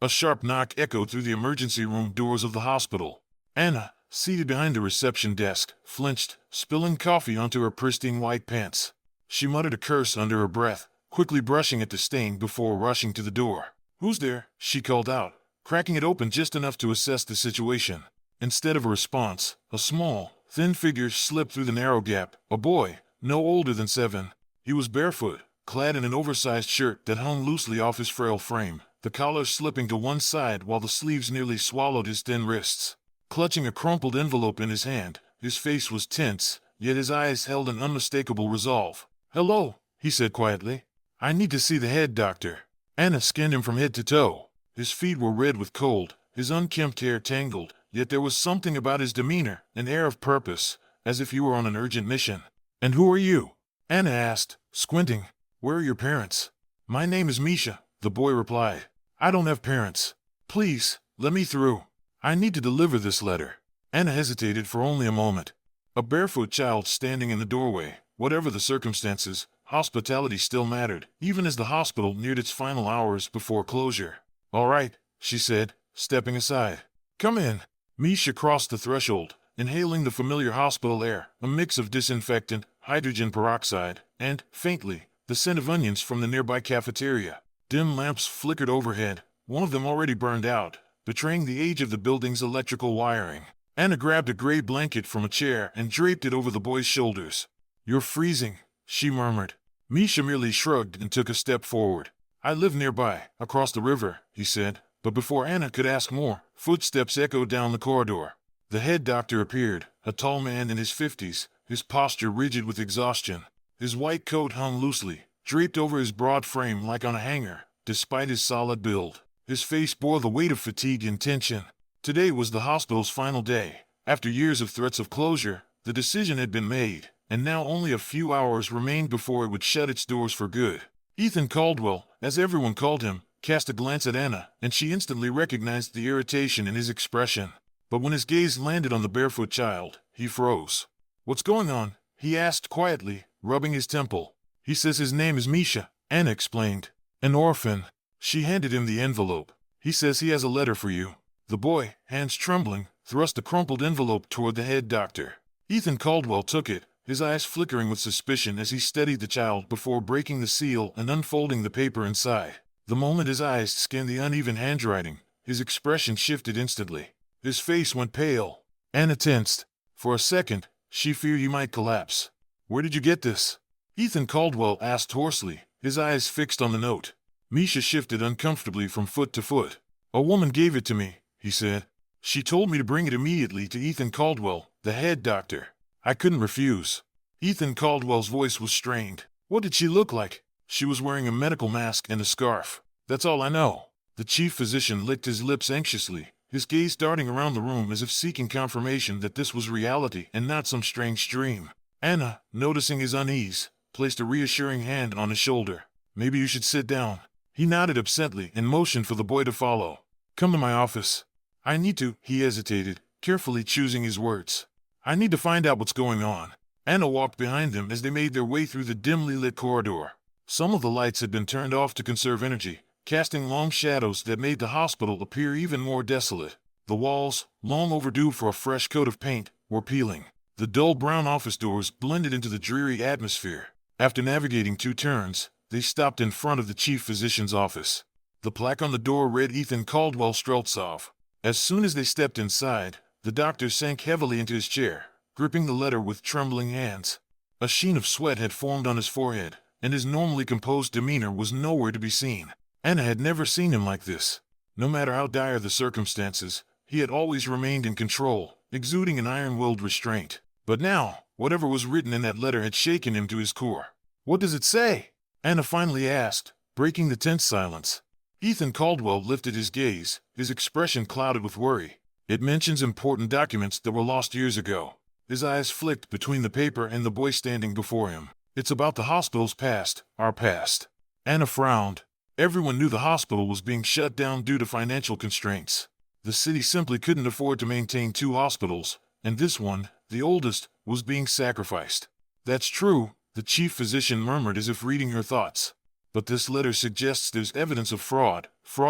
A sharp knock echoed through the emergency room doors of the hospital. Anna, seated behind the reception desk, flinched, spilling coffee onto her pristine white pants. She muttered a curse under her breath, quickly brushing at the stain before rushing to the door. "Who's there?" she called out, cracking it open just enough to assess the situation. Instead of a response, a small, thin figure slipped through the narrow gap, a boy, no older than 7. He was barefoot, clad in an oversized shirt that hung loosely off his frail frame, the collar slipping to one side while the sleeves nearly swallowed his thin wrists. Clutching a crumpled envelope in his hand, his face was tense, yet his eyes held an unmistakable resolve. "Hello," he said quietly. "I need to see the head doctor." Anna scanned him from head to toe. His feet were red with cold, his unkempt hair tangled, yet there was something about his demeanor, an air of purpose, as if he were on an urgent mission. "And who are you?" Anna asked, squinting. "Where are your parents?" "My name is Misha," the boy replied. "I don't have parents. Please, let me through. I need to deliver this letter." Anna hesitated for only a moment. A barefoot child standing in the doorway, whatever the circumstances, hospitality still mattered, even as the hospital neared its final hours before closure. "All right," she said, stepping aside. "Come in." Misha crossed the threshold, inhaling the familiar hospital air, a mix of disinfectant, hydrogen peroxide, and, faintly, the scent of onions from the nearby cafeteria. Dim lamps flickered overhead, one of them already burned out, betraying the age of the building's electrical wiring. Anna grabbed a gray blanket from a chair and draped it over the boy's shoulders. "You're freezing," she murmured. Misha merely shrugged and took a step forward. "I live nearby, across the river," he said, but before Anna could ask more, footsteps echoed down the corridor. The head doctor appeared, a tall man in his 50s, his posture rigid with exhaustion. His white coat hung loosely, draped over his broad frame like on a hanger, despite his solid build. His face bore the weight of fatigue and tension. Today was the hospital's final day. After years of threats of closure, the decision had been made, and now only a few hours remained before it would shut its doors for good. Ethan Caldwell, as everyone called him, cast a glance at Anna, and she instantly recognized the irritation in his expression. But when his gaze landed on the barefoot child, he froze. "What's going on?" he asked quietly, rubbing his temple. "He says his name is Misha," Anna explained. "An orphan." She handed him the envelope. "He says he has a letter for you." The boy, hands trembling, thrust the crumpled envelope toward the head doctor. Ethan Caldwell took it, his eyes flickering with suspicion as he studied the child before breaking the seal and unfolding the paper inside. The moment his eyes scanned the uneven handwriting, his expression shifted instantly. His face went pale. Anna tensed. For a second, she feared he might collapse. "Where did you get this?" Ethan Caldwell asked hoarsely, his eyes fixed on the note. Misha shifted uncomfortably from foot to foot. "A woman gave it to me," he said. "She told me to bring it immediately to Ethan Caldwell, the head doctor. I couldn't refuse." Ethan Caldwell's voice was strained. "What did she look like?" "She was wearing a medical mask and a scarf. That's all I know." The chief physician licked his lips anxiously, his gaze darting around the room as if seeking confirmation that this was reality and not some strange dream. Anna, noticing his unease, placed a reassuring hand on his shoulder. "Maybe you should sit down." He nodded absently and motioned for the boy to follow. "Come to my office." "I need to," he hesitated, carefully choosing his words. "I need to find out what's going on." Anna walked behind them as they made their way through the dimly lit corridor. Some of the lights had been turned off to conserve energy, casting long shadows that made the hospital appear even more desolate. The walls, long overdue for a fresh coat of paint, were peeling. The dull brown office doors blended into the dreary atmosphere. After navigating 2 turns, they stopped in front of the chief physician's office. The plaque on the door read Ethan Caldwell Streltsov. As soon as they stepped inside, the doctor sank heavily into his chair, gripping the letter with trembling hands. A sheen of sweat had formed on his forehead, and his normally composed demeanor was nowhere to be seen. Anna had never seen him like this. No matter how dire the circumstances, he had always remained in control, exuding an iron-willed restraint. But now, whatever was written in that letter had shaken him to his core. "What does it say?" Anna finally asked, breaking the tense silence. Ethan Caldwell lifted his gaze, his expression clouded with worry. "It mentions important documents that were lost years ago." His eyes flicked between the paper and the boy standing before him. "It's about the hospital's past, our past." Anna frowned. Everyone knew the hospital was being shut down due to financial constraints. The city simply couldn't afford to maintain 2 hospitals, and this one, the oldest, was being sacrificed. "That's true," the chief physician murmured as if reading her thoughts. But this letter suggests there's evidence of fraud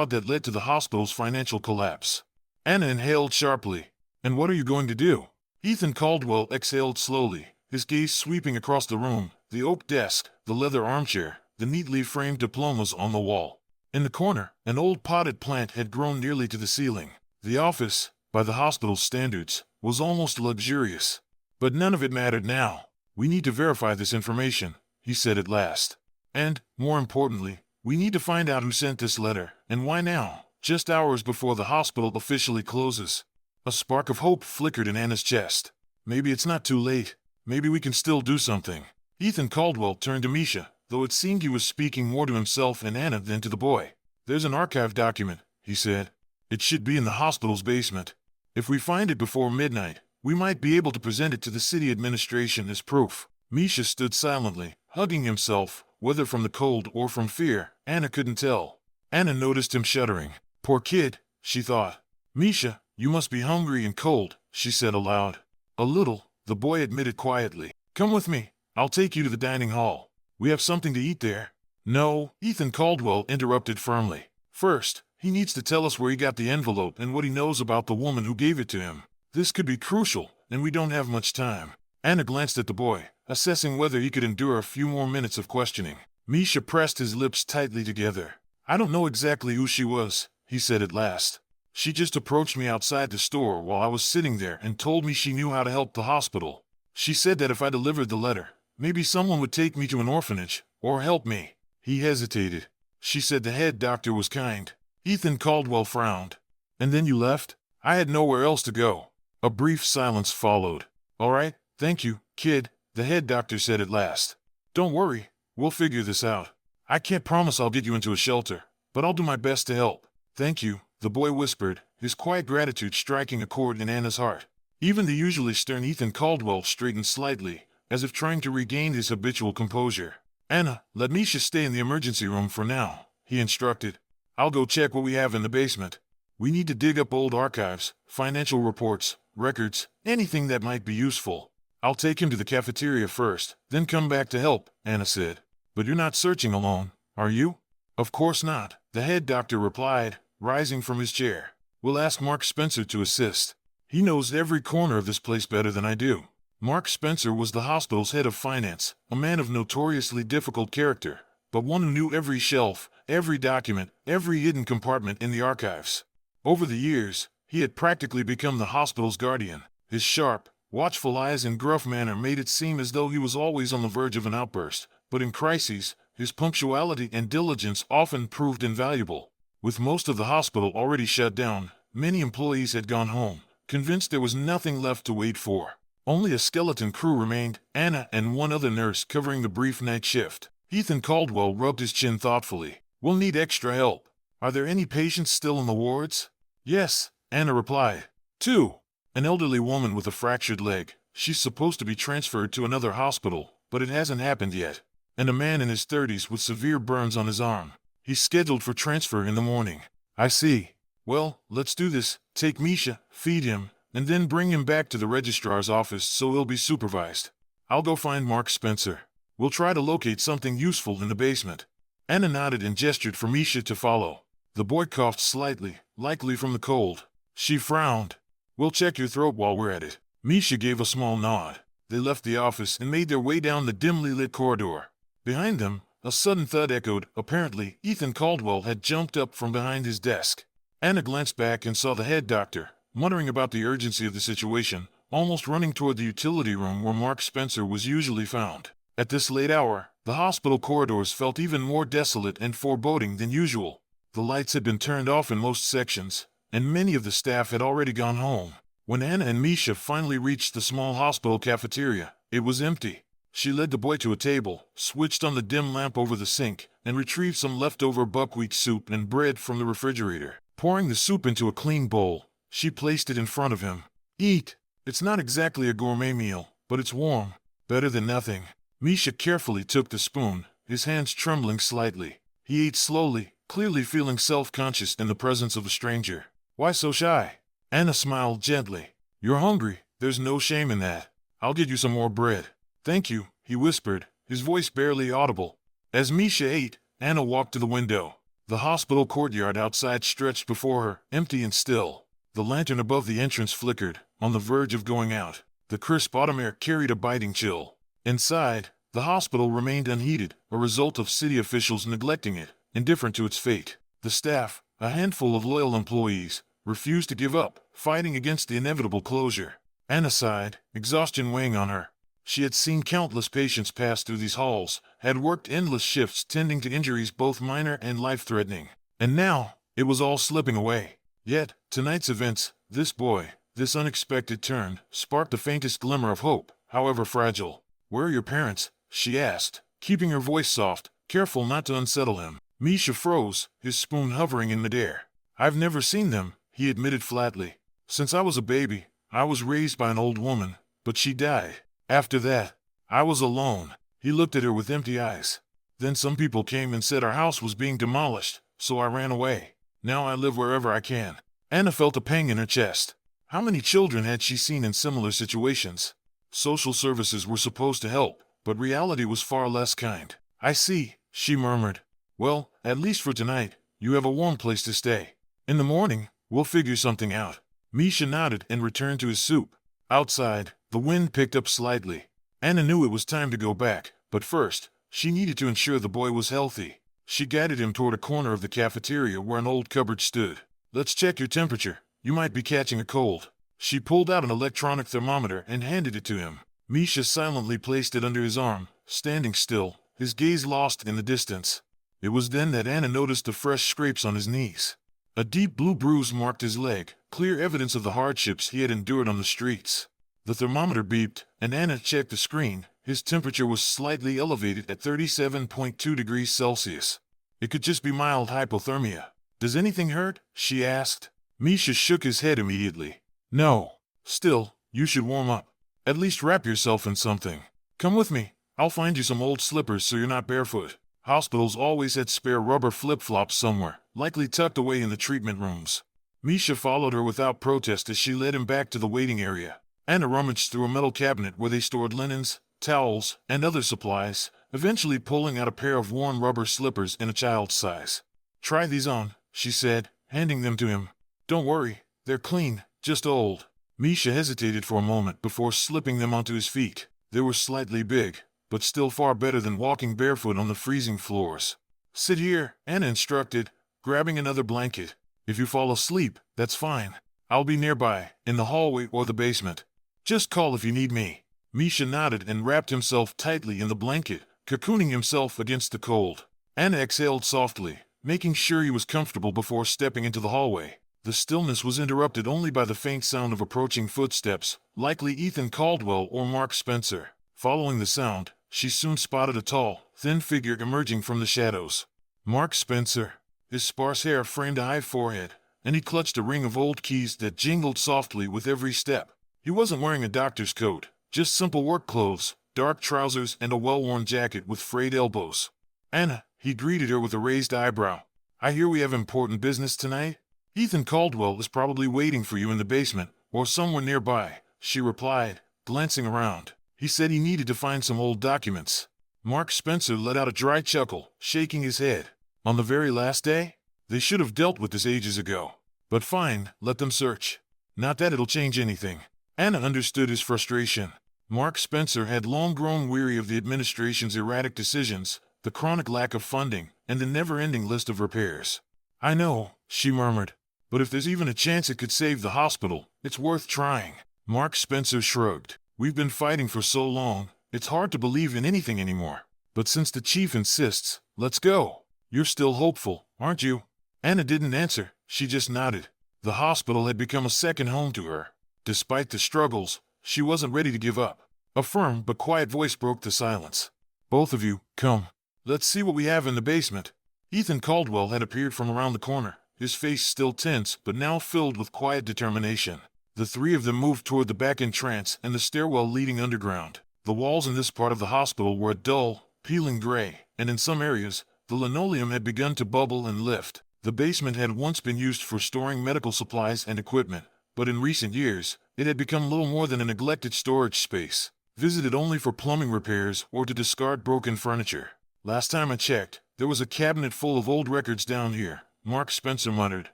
that led to the hospital's financial collapse. Anna inhaled sharply. And what are you going to do? Ethan Caldwell exhaled slowly, his gaze sweeping across the room, the oak desk, the leather armchair, the neatly framed diplomas on the wall. In the corner, an old potted plant had grown nearly to the ceiling. The office, by the hospital's standards, was almost luxurious. But none of it mattered now. We need to verify this information, he said at last. And, more importantly, we need to find out who sent this letter, and why now, just hours before the hospital officially closes. A spark of hope flickered in Anna's chest. Maybe it's not too late. Maybe we can still do something. Ethan Caldwell turned to Misha, though it seemed he was speaking more to himself and Anna than to the boy. There's an archive document, he said. It should be in the hospital's basement. If we find it before midnight, we might be able to present it to the city administration as proof. Misha stood silently, hugging himself, whether from the cold or from fear, Anna couldn't tell. Anna noticed him shuddering. Poor kid, she thought. Misha, you must be hungry and cold, she said aloud. A little, the boy admitted quietly. Come with me, I'll take you to the dining hall. We have something to eat there. No, Ethan Caldwell interrupted firmly. First, he needs to tell us where he got the envelope and what he knows about the woman who gave it to him. This could be crucial, and we don't have much time. Anna glanced at the boy, assessing whether he could endure a few more minutes of questioning. Misha pressed his lips tightly together. I don't know exactly who she was, he said at last. She just approached me outside the store while I was sitting there and told me she knew how to help the hospital. She said that if I delivered the letter, maybe someone would take me to an orphanage, or help me. He hesitated. She said the head doctor was kind. Ethan Caldwell frowned. And then you left? I had nowhere else to go. A brief silence followed. All right, thank you, kid, the head doctor said at last. Don't worry, we'll figure this out. I can't promise I'll get you into a shelter, but I'll do my best to help. Thank you, the boy whispered, his quiet gratitude striking a chord in Anna's heart. Even the usually stern Ethan Caldwell straightened slightly, as if trying to regain his habitual composure. Anna, let Misha stay in the emergency room for now, he instructed. I'll go check what we have in the basement. We need to dig up old archives, financial reports, records, anything that might be useful. I'll take him to the cafeteria first, then come back to help, Anna said. But you're not searching alone, are you? Of course not, the head doctor replied, rising from his chair. We'll ask Mark Spencer to assist. He knows every corner of this place better than I do. Mark Spencer was the hospital's head of finance, a man of notoriously difficult character, but one who knew every shelf, every document, every hidden compartment in the archives. Over the years, he had practically become the hospital's guardian. His sharp, watchful eyes and gruff manner made it seem as though he was always on the verge of an outburst, but in crises, his punctuality and diligence often proved invaluable. With most of the hospital already shut down, many employees had gone home, convinced there was nothing left to wait for. Only a skeleton crew remained, Anna and one other nurse covering the brief night shift. Ethan Caldwell rubbed his chin thoughtfully. We'll need extra help. Are there any patients still in the wards? Yes, Anna replied. 2. An elderly woman with a fractured leg. She's supposed to be transferred to another hospital, but it hasn't happened yet. And a man in his 30s with severe burns on his arm. He's scheduled for transfer in the morning. I see. Well, let's do this. Take Misha, feed him, and then bring him back to the registrar's office so he'll be supervised. I'll go find Mark Spencer. We'll try to locate something useful in the basement. Anna nodded and gestured for Misha to follow. The boy coughed slightly, likely from the cold. She frowned. We'll check your throat while we're at it. Misha gave a small nod. They left the office and made their way down the dimly lit corridor. Behind them, a sudden thud echoed. Apparently, Ethan Caldwell had jumped up from behind his desk. Anna glanced back and saw the head doctor, muttering about the urgency of the situation, almost running toward the utility room where Mark Spencer was usually found. At this late hour, the hospital corridors felt even more desolate and foreboding than usual. The lights had been turned off in most sections, and many of the staff had already gone home. When Anna and Misha finally reached the small hospital cafeteria, it was empty. She led the boy to a table, switched on the dim lamp over the sink, and retrieved some leftover buckwheat soup and bread from the refrigerator. Pouring the soup into a clean bowl, she placed it in front of him. Eat. It's not exactly a gourmet meal, but it's warm. Better than nothing. Misha carefully took the spoon, his hands trembling slightly. He ate slowly, clearly feeling self-conscious in the presence of a stranger. Why so shy? Anna smiled gently. You're hungry. There's no shame in that. I'll get you some more bread. Thank you, he whispered, his voice barely audible. As Misha ate, Anna walked to the window. The hospital courtyard outside stretched before her, empty and still. The lantern above the entrance flickered, on the verge of going out. The crisp autumn air carried a biting chill. Inside, the hospital remained unheated, a result of city officials neglecting it, indifferent to its fate. The staff, a handful of loyal employees, refused to give up, fighting against the inevitable closure. Anna sighed, exhaustion weighing on her. She had seen countless patients pass through these halls, had worked endless shifts tending to injuries both minor and life-threatening. And now, it was all slipping away. Yet, tonight's events, this boy, this unexpected turn, sparked the faintest glimmer of hope, however fragile. "Where are your parents?" she asked, keeping her voice soft, careful not to unsettle him. Misha froze, his spoon hovering in midair. "I've never seen them," he admitted flatly. "Since I was a baby, I was raised by an old woman, but she died. After that, I was alone." He looked at her with empty eyes. "Then some people came and said our house was being demolished, so I ran away. Now I live wherever I can." Anna felt a pang in her chest. How many children had she seen in similar situations? Social services were supposed to help, but reality was far less kind. "I see," she murmured. "Well, at least for tonight, you have a warm place to stay. In the morning, we'll figure something out." Misha nodded and returned to his soup. Outside, the wind picked up slightly. Anna knew it was time to go back, but first, she needed to ensure the boy was healthy. She guided him toward a corner of the cafeteria where an old cupboard stood. "Let's check your temperature. You might be catching a cold." She pulled out an electronic thermometer and handed it to him. Misha silently placed it under his arm, standing still, his gaze lost in the distance. It was then that Anna noticed the fresh scrapes on his knees. A deep blue bruise marked his leg, clear evidence of the hardships he had endured on the streets. The thermometer beeped, and Anna checked the screen. His temperature was slightly elevated at 37.2 degrees Celsius. It could just be mild hypothermia. "Does anything hurt?" she asked. Misha shook his head immediately. "No. Still, you should warm up. At least wrap yourself in something. Come with me. I'll find you some old slippers so you're not barefoot." Hospitals always had spare rubber flip-flops somewhere, likely tucked away in the treatment rooms. Misha followed her without protest as she led him back to the waiting area. Anna rummaged through a metal cabinet where they stored linens, towels, and other supplies, eventually pulling out a pair of worn rubber slippers in a child's size. "Try these on," she said, handing them to him. "Don't worry, they're clean, just old." Misha hesitated for a moment before slipping them onto his feet. They were slightly big, but still far better than walking barefoot on the freezing floors. "Sit here," Anna instructed, grabbing another blanket. "If you fall asleep, that's fine. I'll be nearby, in the hallway or the basement. Just call if you need me." Misha nodded and wrapped himself tightly in the blanket, cocooning himself against the cold. Anna exhaled softly, making sure he was comfortable before stepping into the hallway. The stillness was interrupted only by the faint sound of approaching footsteps, likely Ethan Caldwell or Mark Spencer. Following the sound, she soon spotted a tall, thin figure emerging from the shadows. Mark Spencer. His sparse hair framed a high forehead, and he clutched a ring of old keys that jingled softly with every step. He wasn't wearing a doctor's coat, just simple work clothes, dark trousers and a well-worn jacket with frayed elbows. "Anna," he greeted her with a raised eyebrow. "I hear we have important business tonight?" "Ethan Caldwell is probably waiting for you in the basement, or somewhere nearby," she replied, glancing around. "He said he needed to find some old documents." Mark Spencer let out a dry chuckle, shaking his head. "On the very last day? They should have dealt with this ages ago. But fine, let them search. Not that it'll change anything." Anna understood his frustration. Mark Spencer had long grown weary of the administration's erratic decisions, the chronic lack of funding, and the never-ending list of repairs. "I know," she murmured. "But if there's even a chance it could save the hospital, it's worth trying." Mark Spencer shrugged. "We've been fighting for so long, it's hard to believe in anything anymore. But since the chief insists, let's go. You're still hopeful, aren't you?" Anna didn't answer, she just nodded. The hospital had become a second home to her. Despite the struggles, she wasn't ready to give up. A firm but quiet voice broke the silence. "Both of you, come. Let's see what we have in the basement." Ethan Caldwell had appeared from around the corner, his face still tense but now filled with quiet determination. The three of them moved toward the back entrance and the stairwell leading underground. The walls in this part of the hospital were a dull, peeling gray, and in some areas, the linoleum had begun to bubble and lift. The basement had once been used for storing medical supplies and equipment, but in recent years, it had become little more than a neglected storage space, visited only for plumbing repairs or to discard broken furniture. Last time I checked, there was a cabinet full of old records down here, Mark Spencer muttered,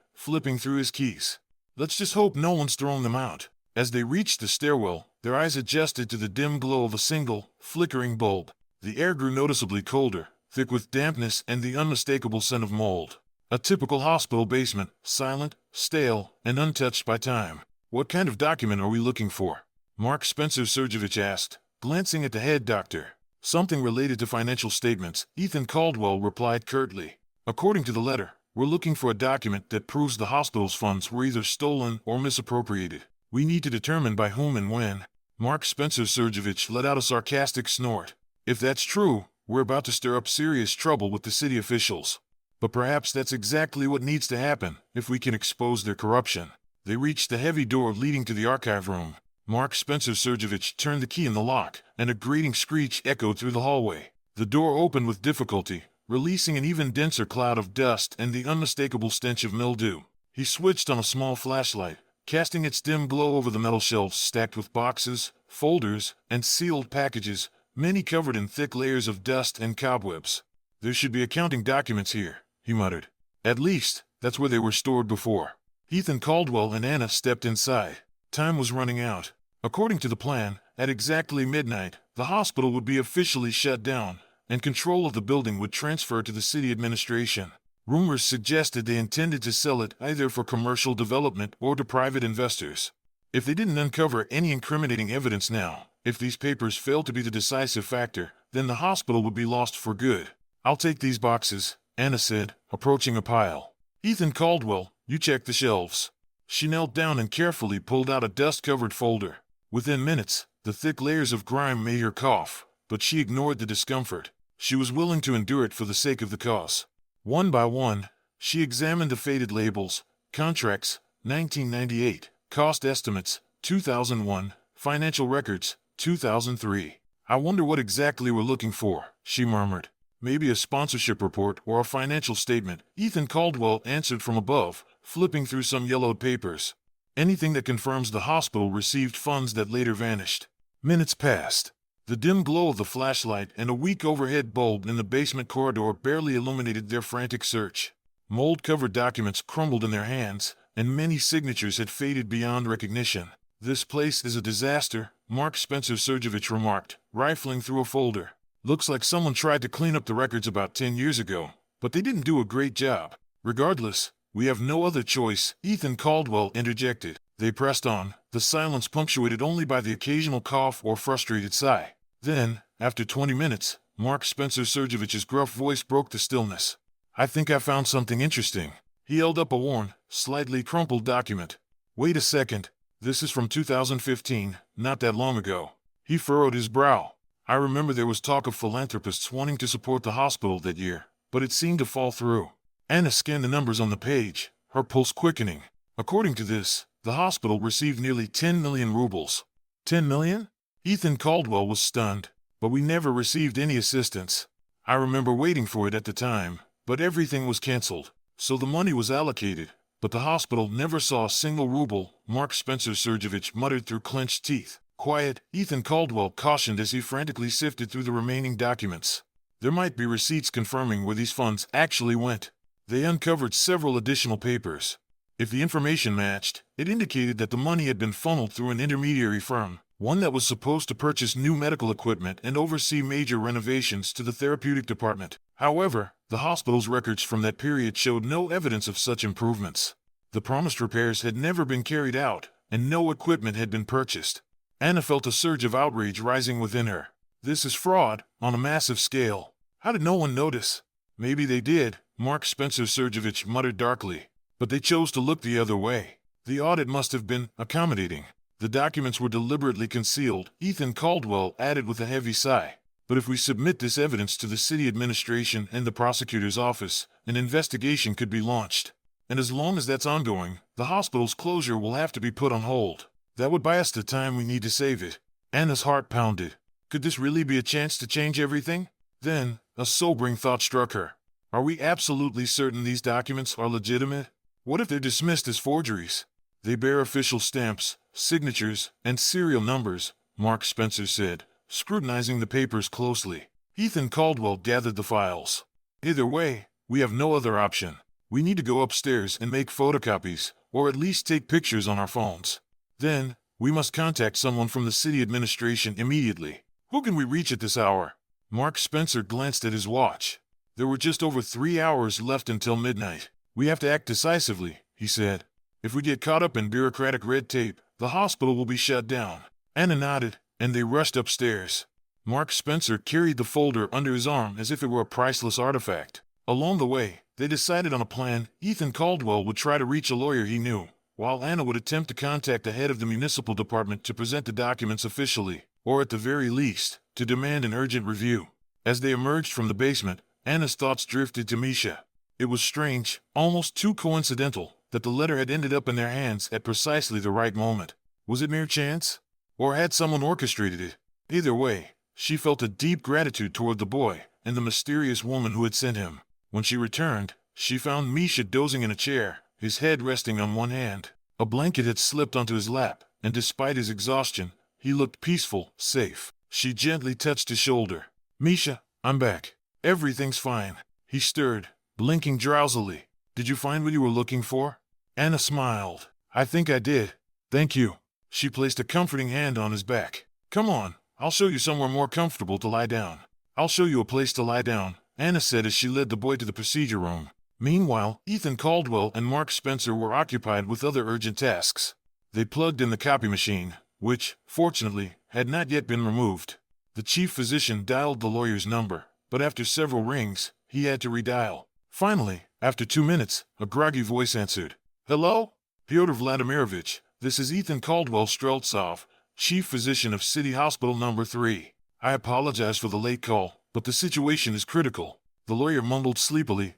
flipping through his keys. Let's just hope no one's thrown them out. As they reached the stairwell, their eyes adjusted to the dim glow of a single, flickering bulb. The air grew noticeably colder, thick with dampness and the unmistakable scent of mold. A typical hospital basement, silent, stale, and untouched by time. What kind of document are we looking for? Mark Spencer Sergevich asked, glancing at the head doctor. Something related to financial statements, Ethan Caldwell replied curtly. According to the letter, we're looking for a document that proves the hospital's funds were either stolen or misappropriated. We need to determine by whom and when. Mark Spencer Sergevich let out a sarcastic snort. If that's true, we're about to stir up serious trouble with the city officials. But perhaps that's exactly what needs to happen, if we can expose their corruption. They reached the heavy door leading to the archive room. Mark Spencer Sergevich turned the key in the lock, and a grating screech echoed through the hallway. The door opened with difficulty, releasing an even denser cloud of dust and the unmistakable stench of mildew. He switched on a small flashlight, casting its dim glow over the metal shelves stacked with boxes, folders, and sealed packages, many covered in thick layers of dust and cobwebs. There should be accounting documents here, he muttered. At least, that's where they were stored before. Ethan Caldwell and Anna stepped inside. Time was running out. According to the plan, at exactly midnight, the hospital would be officially shut down, and control of the building would transfer to the city administration. Rumors suggested they intended to sell it either for commercial development or to private investors. If they didn't uncover any incriminating evidence now, if these papers failed to be the decisive factor, then the hospital would be lost for good. I'll take these boxes, Anna said, approaching a pile. Ethan Caldwell, you check the shelves. She knelt down and carefully pulled out a dust-covered folder. Within minutes, the thick layers of grime made her cough, but she ignored the discomfort. She was willing to endure it for the sake of the cause. One by one, she examined the faded labels, contracts, 1998, cost estimates, 2001, financial records, 2003. I wonder what exactly we're looking for, she murmured. Maybe a sponsorship report or a financial statement, Ethan Caldwell answered from above, flipping through some yellowed papers. Anything that confirms the hospital received funds that later vanished. Minutes passed. The dim glow of the flashlight and a weak overhead bulb in the basement corridor barely illuminated their frantic search. Mold-covered documents crumbled in their hands, and many signatures had faded beyond recognition. This place is a disaster, Mark Spencer Sergevich remarked, rifling through a folder. Looks like someone tried to clean up the records about 10 years ago, but they didn't do a great job. Regardless, we have no other choice, Ethan Caldwell interjected. They pressed on, the silence punctuated only by the occasional cough or frustrated sigh. Then, after 20 minutes, Mark Spencer Sergevich's gruff voice broke the stillness. I think I found something interesting. He held up a worn, slightly crumpled document. Wait a second. This is from 2015, not that long ago. He furrowed his brow. I remember there was talk of philanthropists wanting to support the hospital that year, but it seemed to fall through. Anna scanned the numbers on the page, her pulse quickening. According to this, the hospital received nearly 10 million rubles. 10 million? Ethan Caldwell was stunned. But we never received any assistance. I remember waiting for it at the time, but everything was canceled. So the money was allocated, but the hospital never saw a single ruble, Mark Spencer Sergevich muttered through clenched teeth. Quiet, Ethan Caldwell cautioned as he frantically sifted through the remaining documents. There might be receipts confirming where these funds actually went. They uncovered several additional papers. If the information matched, it indicated that the money had been funneled through an intermediary firm, one that was supposed to purchase new medical equipment and oversee major renovations to the therapeutic department. However, the hospital's records from that period showed no evidence of such improvements. The promised repairs had never been carried out, and no equipment had been purchased. Anna felt a surge of outrage rising within her. This is fraud, on a massive scale. How did no one notice? Maybe they did, Mark Spencer Sergevich muttered darkly. But they chose to look the other way. The audit must have been accommodating. The documents were deliberately concealed, Ethan Caldwell added with a heavy sigh. But if we submit this evidence to the city administration and the prosecutor's office, an investigation could be launched. And as long as that's ongoing, the hospital's closure will have to be put on hold. That would buy us the time we need to save it. Anna's heart pounded. Could this really be a chance to change everything? Then, a sobering thought struck her. Are we absolutely certain these documents are legitimate? What if they're dismissed as forgeries? They bear official stamps, signatures, and serial numbers, Mark Spencer said, scrutinizing the papers closely. Ethan Caldwell gathered the files. Either way, we have no other option. We need to go upstairs and make photocopies, or at least take pictures on our phones. Then, we must contact someone from the city administration immediately. Who can we reach at this hour? Mark Spencer glanced at his watch. There were just over 3 hours left until midnight. We have to act decisively, he said. If we get caught up in bureaucratic red tape, the hospital will be shut down. Anna nodded, and they rushed upstairs. Mark Spencer carried the folder under his arm as if it were a priceless artifact. Along the way, they decided on a plan. Ethan Caldwell would try to reach a lawyer he knew, while Anna would attempt to contact the head of the municipal department to present the documents officially, or at the very least, to demand an urgent review. As they emerged from the basement, Anna's thoughts drifted to Misha. It was strange, almost too coincidental, that the letter had ended up in their hands at precisely the right moment. Was it mere chance? Or had someone orchestrated it? Either way, she felt a deep gratitude toward the boy and the mysterious woman who had sent him. When she returned, she found Misha dozing in a chair, his head resting on one hand. A blanket had slipped onto his lap, and despite his exhaustion, he looked peaceful, safe. She gently touched his shoulder. "Misha, I'm back. Everything's fine." He stirred, blinking drowsily. "Did you find what you were looking for?" Anna smiled. "I think I did. Thank you." She placed a comforting hand on his back. "Come on, I'll show you somewhere more comfortable to lie down." "I'll show you a place to lie down," Anna said as she led the boy to the procedure room. Meanwhile, Ethan Caldwell and Mark Spencer were occupied with other urgent tasks. They plugged in the copy machine, which, fortunately, had not yet been removed. The chief physician dialed the lawyer's number, but after several rings, he had to redial. Finally, after 2 minutes, a groggy voice answered. "Hello? Pyotr Vladimirovich, this is Ethan Caldwell Streltsov, chief physician of City Hospital No. 3. I apologize for the late call, but the situation is critical." The lawyer mumbled sleepily,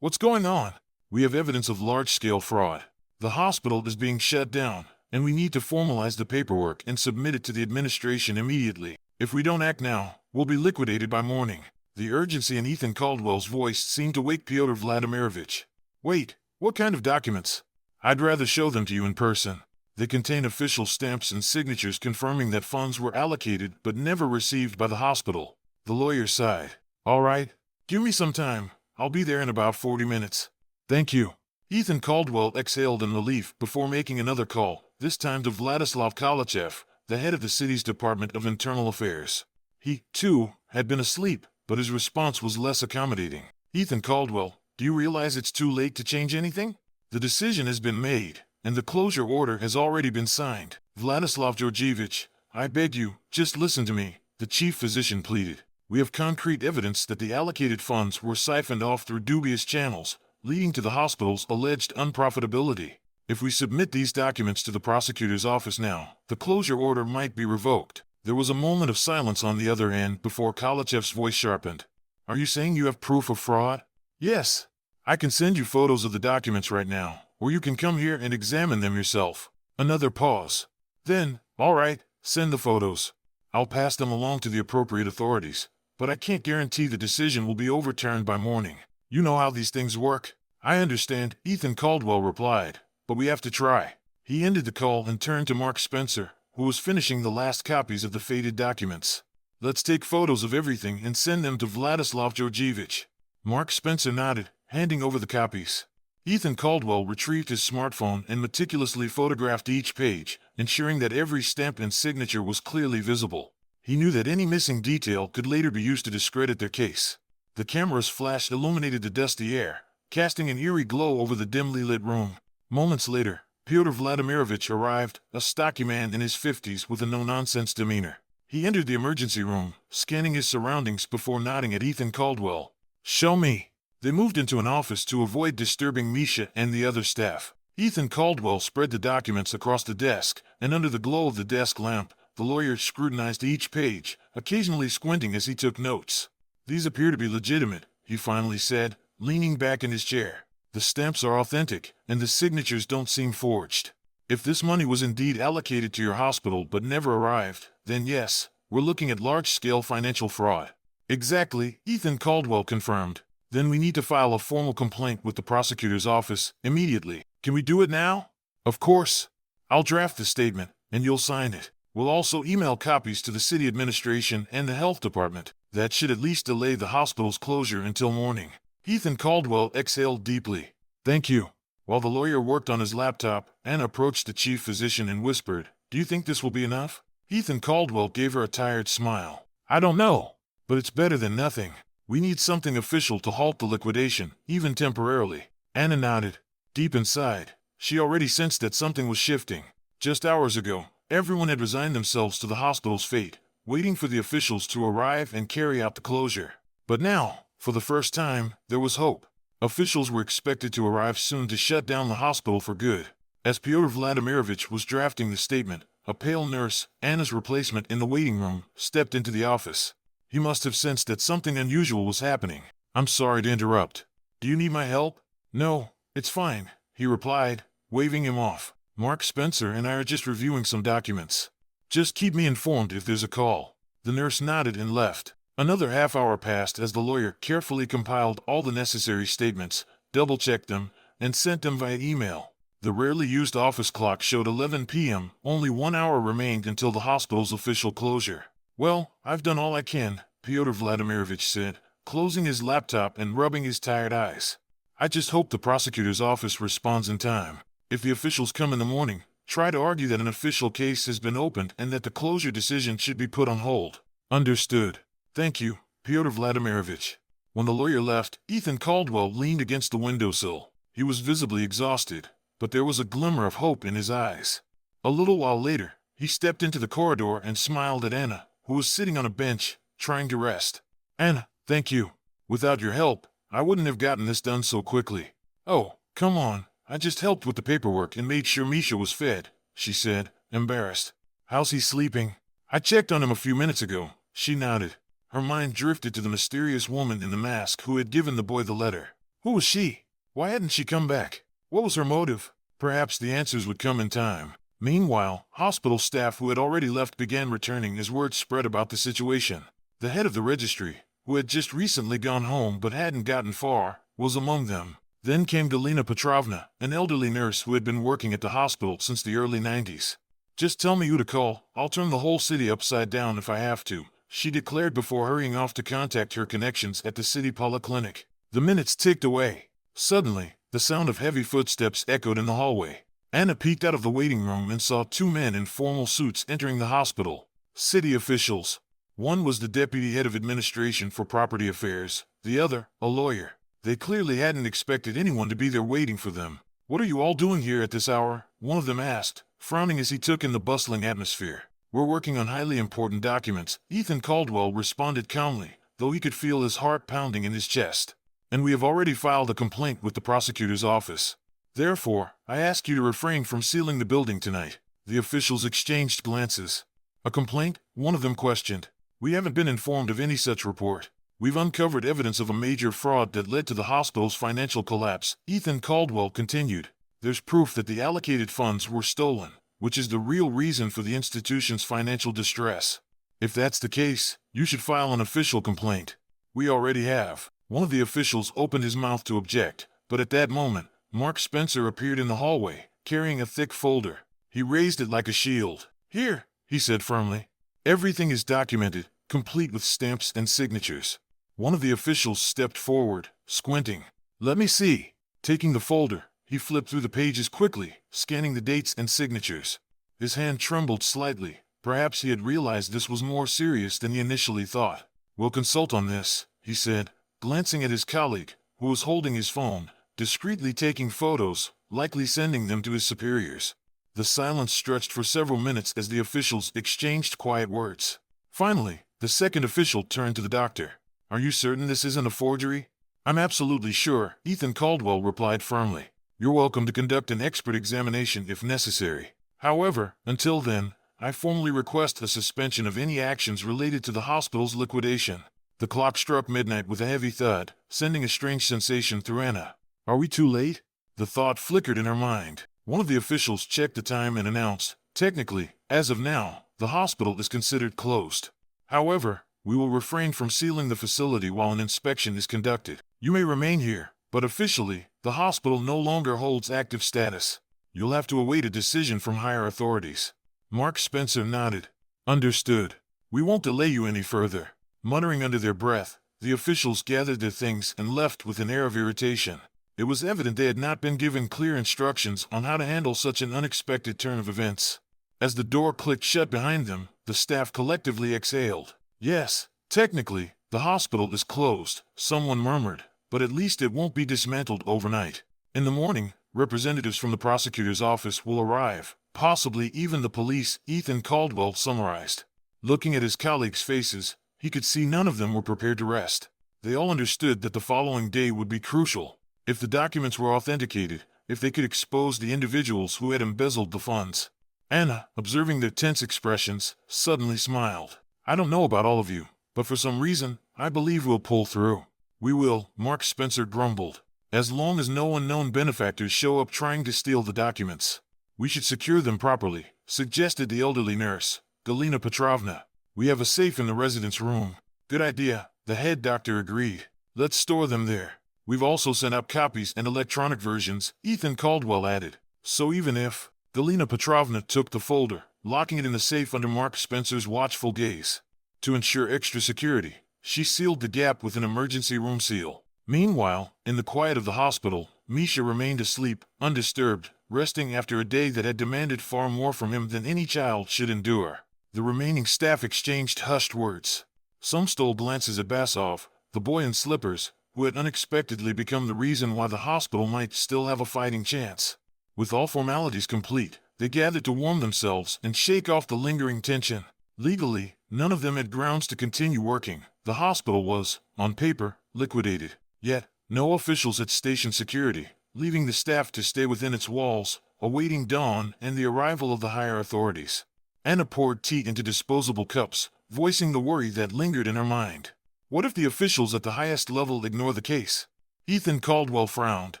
"What's going on?" "We have evidence of large-scale fraud. The hospital is being shut down, and we need to formalize the paperwork and submit it to the administration immediately. If we don't act now, we'll be liquidated by morning." The urgency in Ethan Caldwell's voice seemed to wake Pyotr Vladimirovich. "Wait, what kind of documents?" "I'd rather show them to you in person. They contain official stamps and signatures confirming that funds were allocated but never received by the hospital." The lawyer sighed. "All right, give me some time. I'll be there in about 40 minutes. "Thank you." Ethan Caldwell exhaled in relief before making another call, this time to Vladislav Kalachev, the head of the city's Department of Internal Affairs. He, too, had been asleep, but his response was less accommodating. "Ethan Caldwell, do you realize it's too late to change anything? The decision has been made, and the closure order has already been signed. Vladislav Georgievich, I beg you, just listen to me," the chief physician pleaded. "We have concrete evidence that the allocated funds were siphoned off through dubious channels, leading to the hospital's alleged unprofitability. If we submit these documents to the prosecutor's office now, the closure order might be revoked." There was a moment of silence on the other end before Kalachev's voice sharpened. "Are you saying you have proof of fraud?" "Yes. I can send you photos of the documents right now, or you can come here and examine them yourself." Another pause. Then, "All right, send the photos. I'll pass them along to the appropriate authorities, but I can't guarantee the decision will be overturned by morning. You know how these things work." "I understand," Ethan Caldwell replied, "but we have to try." He ended the call and turned to Mark Spencer, who was finishing the last copies of the faded documents. "Let's take photos of everything and send them to Vladislav Georgievich." Mark Spencer nodded, handing over the copies. Ethan Caldwell retrieved his smartphone and meticulously photographed each page, ensuring that every stamp and signature was clearly visible. He knew that any missing detail could later be used to discredit their case. The camera's flash illuminated the dusty air, casting an eerie glow over the dimly lit room. Moments later, Pyotr Vladimirovich arrived, a stocky man in his 50s with a no-nonsense demeanor. He entered the emergency room, scanning his surroundings before nodding at Ethan Caldwell. "Show me." They moved into an office to avoid disturbing Misha and the other staff. Ethan Caldwell spread the documents across the desk, and under the glow of the desk lamp, the lawyer scrutinized each page, occasionally squinting as he took notes. "These appear to be legitimate," he finally said, leaning back in his chair. "The stamps are authentic, and the signatures don't seem forged. If this money was indeed allocated to your hospital but never arrived, then yes, we're looking at large-scale financial fraud." "Exactly," Ethan Caldwell confirmed. "Then we need to file a formal complaint with the prosecutor's office immediately. Can we do it now?" "Of course. I'll draft the statement, and you'll sign it. We'll also email copies to the city administration and the health department." That should at least delay the hospital's closure until morning. Ethan Caldwell exhaled deeply. Thank you. While the lawyer worked on his laptop, Anna approached the chief physician and whispered, Do you think this will be enough? Ethan Caldwell gave her a tired smile. I don't know, but it's better than nothing. We need something official to halt the liquidation, even temporarily. Anna nodded. Deep inside, she already sensed that something was shifting. Just hours ago, everyone had resigned themselves to the hospital's fate, waiting for the officials to arrive and carry out the closure. But now, for the first time, there was hope. Officials were expected to arrive soon to shut down the hospital for good. As Pyotr Vladimirovich was drafting the statement, a pale nurse, Anna's replacement in the waiting room, stepped into the office. He must have sensed that something unusual was happening. I'm sorry to interrupt. Do you need my help? No, it's fine, he replied, waving him off. Mark Spencer and I are just reviewing some documents. Just keep me informed if there's a call. The nurse nodded and left. Another half hour passed as the lawyer carefully compiled all the necessary statements, double-checked them, and sent them via email. The rarely used office clock showed 11 p.m. Only 1 hour remained until the hospital's official closure. Well, I've done all I can, Pyotr Vladimirovich said, closing his laptop and rubbing his tired eyes. I just hope the prosecutor's office responds in time. If the officials come in the morning, try to argue that an official case has been opened and that the closure decision should be put on hold. Understood. Thank you, Pyotr Vladimirovich. When the lawyer left, Ethan Caldwell leaned against the windowsill. He was visibly exhausted, but there was a glimmer of hope in his eyes. A little while later, he stepped into the corridor and smiled at Anna, who was sitting on a bench, trying to rest. Anna, thank you. Without your help, I wouldn't have gotten this done so quickly. Oh, come on, I just helped with the paperwork and made sure Misha was fed, she said, embarrassed. How's he sleeping? I checked on him a few minutes ago, she nodded. Her mind drifted to the mysterious woman in the mask who had given the boy the letter. Who was she? Why hadn't she come back? What was her motive? Perhaps the answers would come in time. Meanwhile, hospital staff who had already left began returning as word spread about the situation. The head of the registry, who had just recently gone home but hadn't gotten far, was among them. Then came Galina Petrovna, an elderly nurse who had been working at the hospital since the early 90s. Just tell me who to call, I'll turn the whole city upside down if I have to, she declared before hurrying off to contact her connections at the city polyclinic. The minutes ticked away. Suddenly, the sound of heavy footsteps echoed in the hallway. Anna peeked out of the waiting room and saw 2 men in formal suits entering the hospital. City officials. One was the deputy head of administration for property affairs, the other, a lawyer. They clearly hadn't expected anyone to be there waiting for them. What are you all doing here at this hour? One of them asked, frowning as he took in the bustling atmosphere. We're working on highly important documents, Ethan Caldwell responded calmly, though he could feel his heart pounding in his chest. And we have already filed a complaint with the prosecutor's office. Therefore, I ask you to refrain from sealing the building tonight. The officials exchanged glances. A complaint? One of them questioned. We haven't been informed of any such report. We've uncovered evidence of a major fraud that led to the hospital's financial collapse, Ethan Caldwell continued. There's proof that the allocated funds were stolen, which is the real reason for the institution's financial distress. If that's the case, you should file an official complaint. We already have. One of the officials opened his mouth to object, but at that moment, Mark Spencer appeared in the hallway, carrying a thick folder. He raised it like a shield. Here, he said firmly. Everything is documented, complete with stamps and signatures. One of the officials stepped forward, squinting. Let me see. Taking the folder, he flipped through the pages quickly, scanning the dates and signatures. His hand trembled slightly. Perhaps he had realized this was more serious than he initially thought. We'll consult on this, he said, glancing at his colleague, who was holding his phone, discreetly taking photos, likely sending them to his superiors. The silence stretched for several minutes as the officials exchanged quiet words. Finally, the second official turned to the doctor. Are you certain this isn't a forgery? I'm absolutely sure, Ethan Caldwell replied firmly. You're welcome to conduct an expert examination if necessary. However, until then, I formally request a suspension of any actions related to the hospital's liquidation. The clock struck midnight with a heavy thud, sending a strange sensation through Anna. Are we too late? The thought flickered in her mind. One of the officials checked the time and announced, technically, as of now, the hospital is considered closed. However, we will refrain from sealing the facility while an inspection is conducted. You may remain here, but officially, the hospital no longer holds active status. You'll have to await a decision from higher authorities. Mark Spencer nodded. Understood. We won't delay you any further. Muttering under their breath, the officials gathered their things and left with an air of irritation. It was evident they had not been given clear instructions on how to handle such an unexpected turn of events. As the door clicked shut behind them, the staff collectively exhaled. "Yes, technically, the hospital is closed," someone murmured, "but at least it won't be dismantled overnight. In the morning, representatives from the prosecutor's office will arrive, possibly even the police," Ethan Caldwell summarized. Looking at his colleagues' faces, he could see none of them were prepared to rest. They all understood that the following day would be crucial. If the documents were authenticated, if they could expose the individuals who had embezzled the funds. Anna, observing their tense expressions, suddenly smiled. "I don't know about all of you, but for some reason, I believe we'll pull through." "We will," Mark Spencer grumbled. "As long as no unknown benefactors show up trying to steal the documents. We should secure them properly," suggested the elderly nurse, Galina Petrovna. "We have a safe in the residence room." "Good idea," the head doctor agreed. "Let's store them there. We've also sent out copies and electronic versions," Ethan Caldwell added. "So even if..." Galina Petrovna took the folder, locking it in the safe under Mark Spencer's watchful gaze. To ensure extra security, she sealed the gap with an emergency room seal. Meanwhile, in the quiet of the hospital, Misha remained asleep, undisturbed, resting after a day that had demanded far more from him than any child should endure. The remaining staff exchanged hushed words. Some stole glances at Basov, the boy in slippers, who had unexpectedly become the reason why the hospital might still have a fighting chance. With all formalities complete, they gathered to warm themselves and shake off the lingering tension. Legally, none of them had grounds to continue working. The hospital was, on paper, liquidated. Yet, no officials had stationed security, leaving the staff to stay within its walls, awaiting dawn and the arrival of the higher authorities. Anna poured tea into disposable cups, voicing the worry that lingered in her mind. What if the officials at the highest level ignore the case? Ethan Caldwell frowned.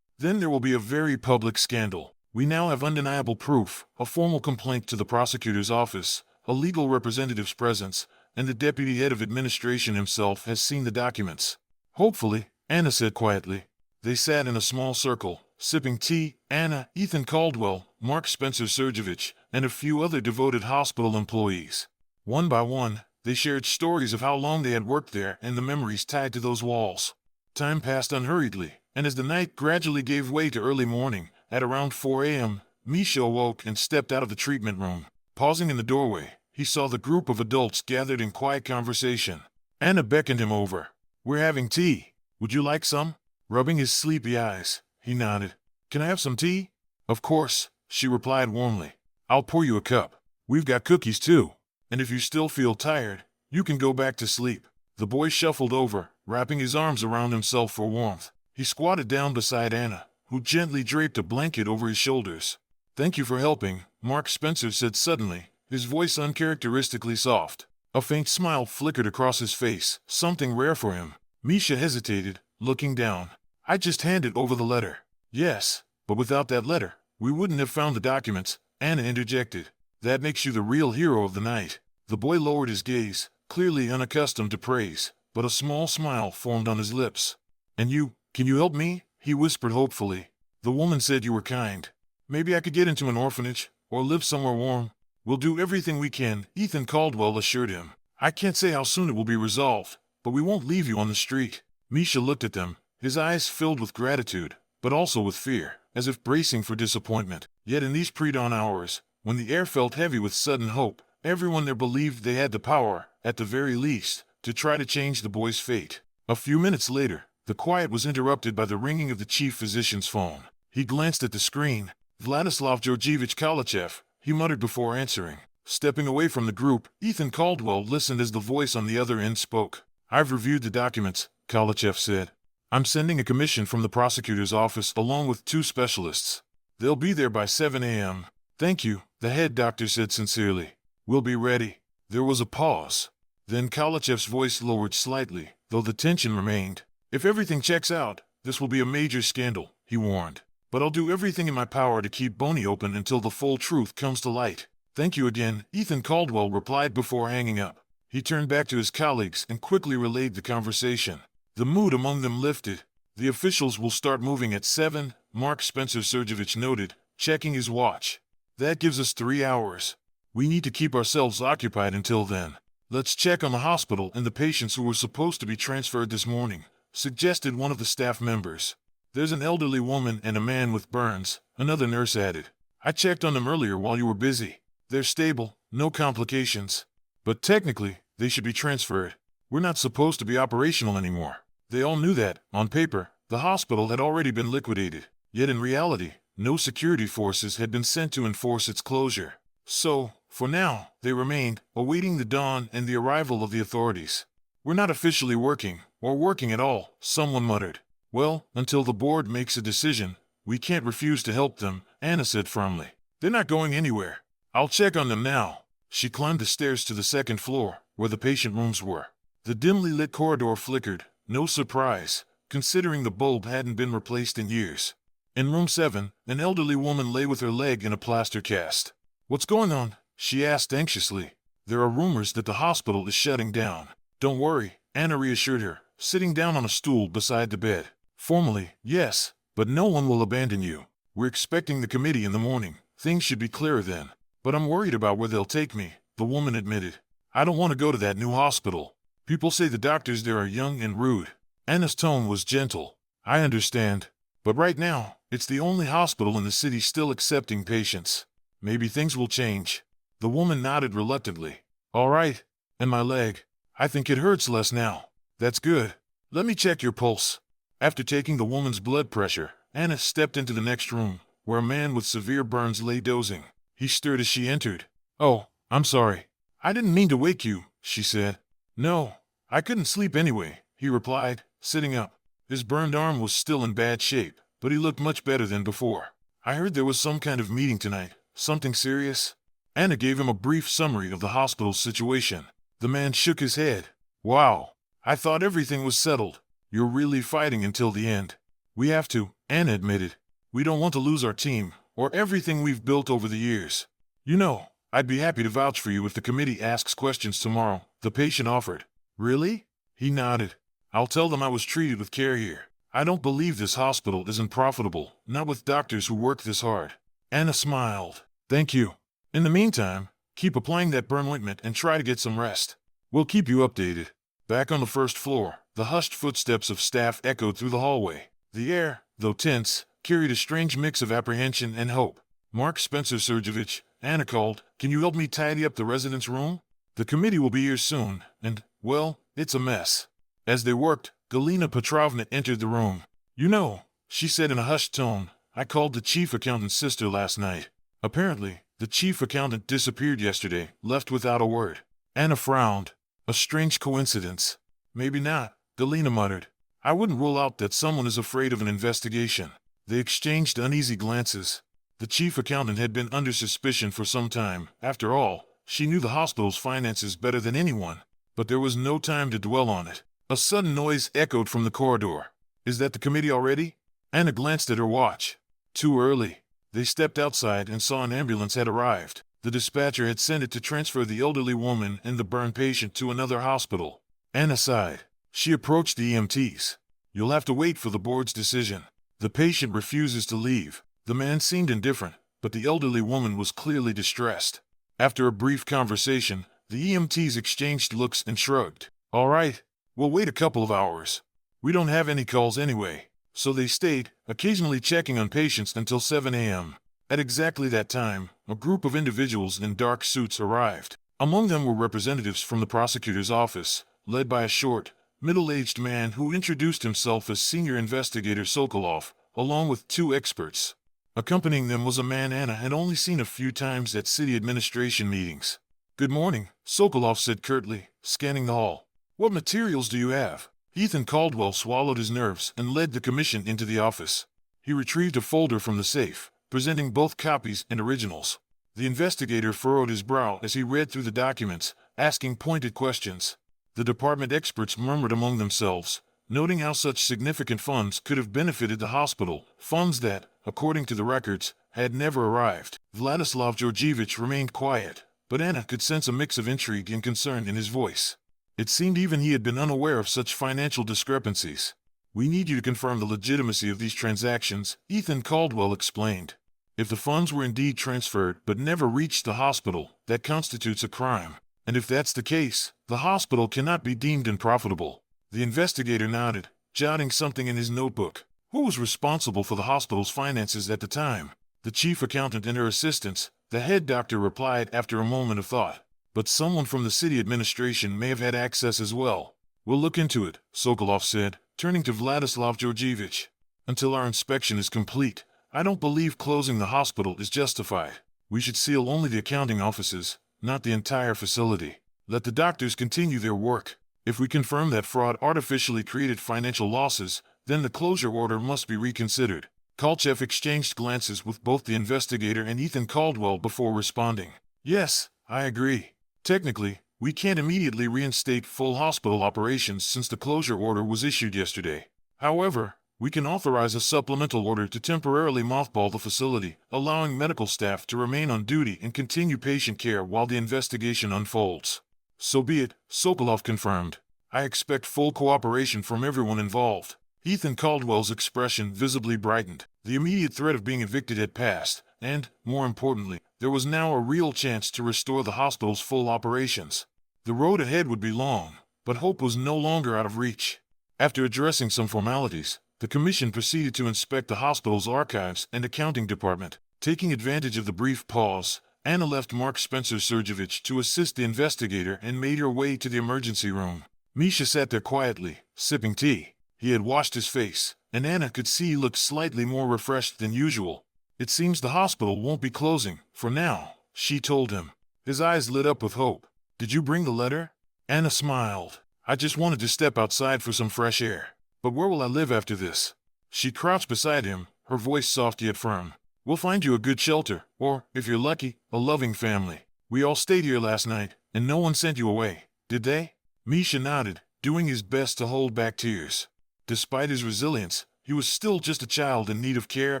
Then there will be a very public scandal. We now have undeniable proof, a formal complaint to the prosecutor's office, a legal representative's presence, and the deputy head of administration himself has seen the documents. "Hopefully," Anna said quietly. They sat in a small circle, sipping tea, Anna, Ethan Caldwell, Mark Spencer Sergevich, and a few other devoted hospital employees. One by one, they shared stories of how long they had worked there and the memories tied to those walls. Time passed unhurriedly, and as the night gradually gave way to early morning, at around 4 a.m., Misha awoke and stepped out of the treatment room. Pausing in the doorway, he saw the group of adults gathered in quiet conversation. Anna beckoned him over. "We're having tea. Would you like some?" Rubbing his sleepy eyes, he nodded. "Can I have some tea?" "Of course," she replied warmly. "I'll pour you a cup. We've got cookies too. And if you still feel tired, you can go back to sleep." The boy shuffled over, wrapping his arms around himself for warmth. He squatted down beside Anna, who gently draped a blanket over his shoulders. "Thank you for helping," Mark Spencer said suddenly, his voice uncharacteristically soft. A faint smile flickered across his face, something rare for him. Misha hesitated, looking down. "I just handed over the letter." "Yes, but without that letter, we wouldn't have found the documents," Anna interjected. "That makes you the real hero of the night." The boy lowered his gaze, clearly unaccustomed to praise, but a small smile formed on his lips. "And you, can you help me?" he whispered hopefully. "The woman said you were kind. Maybe I could get into an orphanage, or live somewhere warm." "We'll do everything we can," Ethan Caldwell assured him. "I can't say how soon it will be resolved, but we won't leave you on the street." Misha looked at them, his eyes filled with gratitude, but also with fear, as if bracing for disappointment. Yet in these pre-dawn hours, when the air felt heavy with sudden hope, everyone there believed they had the power, at the very least, to try to change the boy's fate. A few minutes later, the quiet was interrupted by the ringing of the chief physician's phone. He glanced at the screen. "Vladislav Georgievich Kalachev," he muttered before answering. Stepping away from the group, Ethan Caldwell listened as the voice on the other end spoke. "I've reviewed the documents," Kalachev said. "I'm sending a commission from the prosecutor's office along with 2 specialists. They'll be there by 7 a.m. "Thank you," the head doctor said sincerely. "We'll be ready." There was a pause. Then Kalachev's voice lowered slightly, though the tension remained. "If everything checks out, this will be a major scandal," he warned. "But I'll do everything in my power to keep Boney open until the full truth comes to light." "Thank you again," Ethan Caldwell replied before hanging up. He turned back to his colleagues and quickly relayed the conversation. The mood among them lifted. "The officials will start moving at 7, Mark Spencer Sergevich noted, checking his watch. "That gives us 3 hours. We need to keep ourselves occupied until then." Let's check on the hospital and the patients who were supposed to be transferred this morning, suggested one of the staff members. There's an elderly woman and a man with burns, another nurse added. I checked on them earlier while you were busy. They're stable, no complications. But technically, they should be transferred. We're not supposed to be operational anymore. They all knew that, on paper, the hospital had already been liquidated. Yet in reality, no security forces had been sent to enforce its closure. So, for now, they remained, awaiting the dawn and the arrival of the authorities. We're not officially working, or working at all, someone muttered. Well, until the board makes a decision, we can't refuse to help them, Anna said firmly. They're not going anywhere. I'll check on them now. She climbed the stairs to the second floor, where the patient rooms were. The dimly lit corridor flickered, no surprise, considering the bulb hadn't been replaced in years. In room 7, an elderly woman lay with her leg in a plaster cast. What's going on? She asked anxiously. There are rumors that the hospital is shutting down. Don't worry, Anna reassured her, sitting down on a stool beside the bed. Formally, yes, but no one will abandon you. We're expecting the committee in the morning. Things should be clearer then. But I'm worried about where they'll take me, the woman admitted. I don't want to go to that new hospital. People say the doctors there are young and rude. Anna's tone was gentle. I understand. But right now, it's the only hospital in the city still accepting patients. Maybe things will change. The woman nodded reluctantly. All right. And my leg? I think it hurts less now. That's good. Let me check your pulse. After taking the woman's blood pressure, Anna stepped into the next room, where a man with severe burns lay dozing. He stirred as she entered. Oh, I'm sorry. I didn't mean to wake you, she said. No, I couldn't sleep anyway, he replied, sitting up. His burned arm was still in bad shape, but he looked much better than before. I heard there was some kind of meeting tonight. Something serious? Anna gave him a brief summary of the hospital's situation. The man shook his head. Wow, I thought everything was settled. You're really fighting until the end. We have to, Anna admitted. We don't want to lose our team, or everything we've built over the years. You know, I'd be happy to vouch for you if the committee asks questions tomorrow, the patient offered. Really? He nodded. I'll tell them I was treated with care here. I don't believe this hospital isn't profitable, not with doctors who work this hard. Anna smiled. Thank you. In the meantime, keep applying that burn ointment and try to get some rest. We'll keep you updated. Back on the first floor, the hushed footsteps of staff echoed through the hallway. The air, though tense, carried a strange mix of apprehension and hope. Mark Spencer Sergevich, Anna called, can you help me tidy up the residence room? The committee will be here soon, and, well, it's a mess. As they worked, Galina Petrovna entered the room. You know, she said in a hushed tone, I called the chief accountant's sister last night. Apparently, the chief accountant disappeared yesterday, left without a word. Anna frowned. A strange coincidence. Maybe not, Galina muttered. I wouldn't rule out that someone is afraid of an investigation. They exchanged uneasy glances. The chief accountant had been under suspicion for some time. After all, she knew the hospital's finances better than anyone. But there was no time to dwell on it. A sudden noise echoed from the corridor. Is that the committee already? Anna glanced at her watch. Too early. They stepped outside and saw an ambulance had arrived. The dispatcher had sent it to transfer the elderly woman and the burn patient to another hospital. Anna sighed. She approached the EMTs. You'll have to wait for the board's decision. The patient refuses to leave. The man seemed indifferent, but the elderly woman was clearly distressed. After a brief conversation, the EMTs exchanged looks and shrugged. All right, we'll wait a couple of hours. We don't have any calls anyway. So they stayed, occasionally checking on patients until 7 a.m. At exactly that time, a group of individuals in dark suits arrived. Among them were representatives from the prosecutor's office, led by a short, middle-aged man who introduced himself as Senior Investigator Sokolov, along with 2 experts. Accompanying them was a man Anna had only seen a few times at city administration meetings. Good morning, Sokolov said curtly, scanning the hall. What materials do you have? Ethan Caldwell swallowed his nerves and led the commission into the office. He retrieved a folder from the safe, presenting both copies and originals. The investigator furrowed his brow as he read through the documents, asking pointed questions. The department experts murmured among themselves, noting how such significant funds could have benefited the hospital, funds that, according to the records, had never arrived. Vladislav Georgievich remained quiet, but Anna could sense a mix of intrigue and concern in his voice. It seemed even he had been unaware of such financial discrepancies. We need you to confirm the legitimacy of these transactions, Ethan Caldwell explained. If the funds were indeed transferred but never reached the hospital, that constitutes a crime. And if that's the case, the hospital cannot be deemed unprofitable. The investigator nodded, jotting something in his notebook. Who was responsible for the hospital's finances at the time? The chief accountant and her assistants, the head doctor replied after a moment of thought. But someone from the city administration may have had access as well. We'll look into it, Sokolov said, turning to Vladislav Georgievich. Until our inspection is complete, I don't believe closing the hospital is justified. We should seal only the accounting offices, not the entire facility. Let the doctors continue their work. If we confirm that fraud artificially created financial losses, then the closure order must be reconsidered. Kolchev exchanged glances with both the investigator and Ethan Caldwell before responding. Yes, I agree. Technically, we can't immediately reinstate full hospital operations since the closure order was issued yesterday. However, we can authorize a supplemental order to temporarily mothball the facility, allowing medical staff to remain on duty and continue patient care while the investigation unfolds. So be it, Sokolov confirmed. I expect full cooperation from everyone involved. Ethan Caldwell's expression visibly brightened. The immediate threat of being evicted had passed, and, more importantly, there was now a real chance to restore the hospital's full operations. The road ahead would be long, but hope was no longer out of reach. After addressing some formalities, the commission proceeded to inspect the hospital's archives and accounting department. Taking advantage of the brief pause, Anna left Mark Spencer-Sergevich to assist the investigator and made her way to the emergency room. Misha sat there quietly, sipping tea. He had washed his face, and Anna could see he looked slightly more refreshed than usual. It seems the hospital won't be closing, for now, she told him. His eyes lit up with hope. Did you bring the letter? Anna smiled. I just wanted to step outside for some fresh air. But where will I live after this? She crouched beside him, her voice soft yet firm. We'll find you a good shelter, or, if you're lucky, a loving family. We all stayed here last night, and no one sent you away, did they? Misha nodded, doing his best to hold back tears. Despite his resilience, he was still just a child in need of care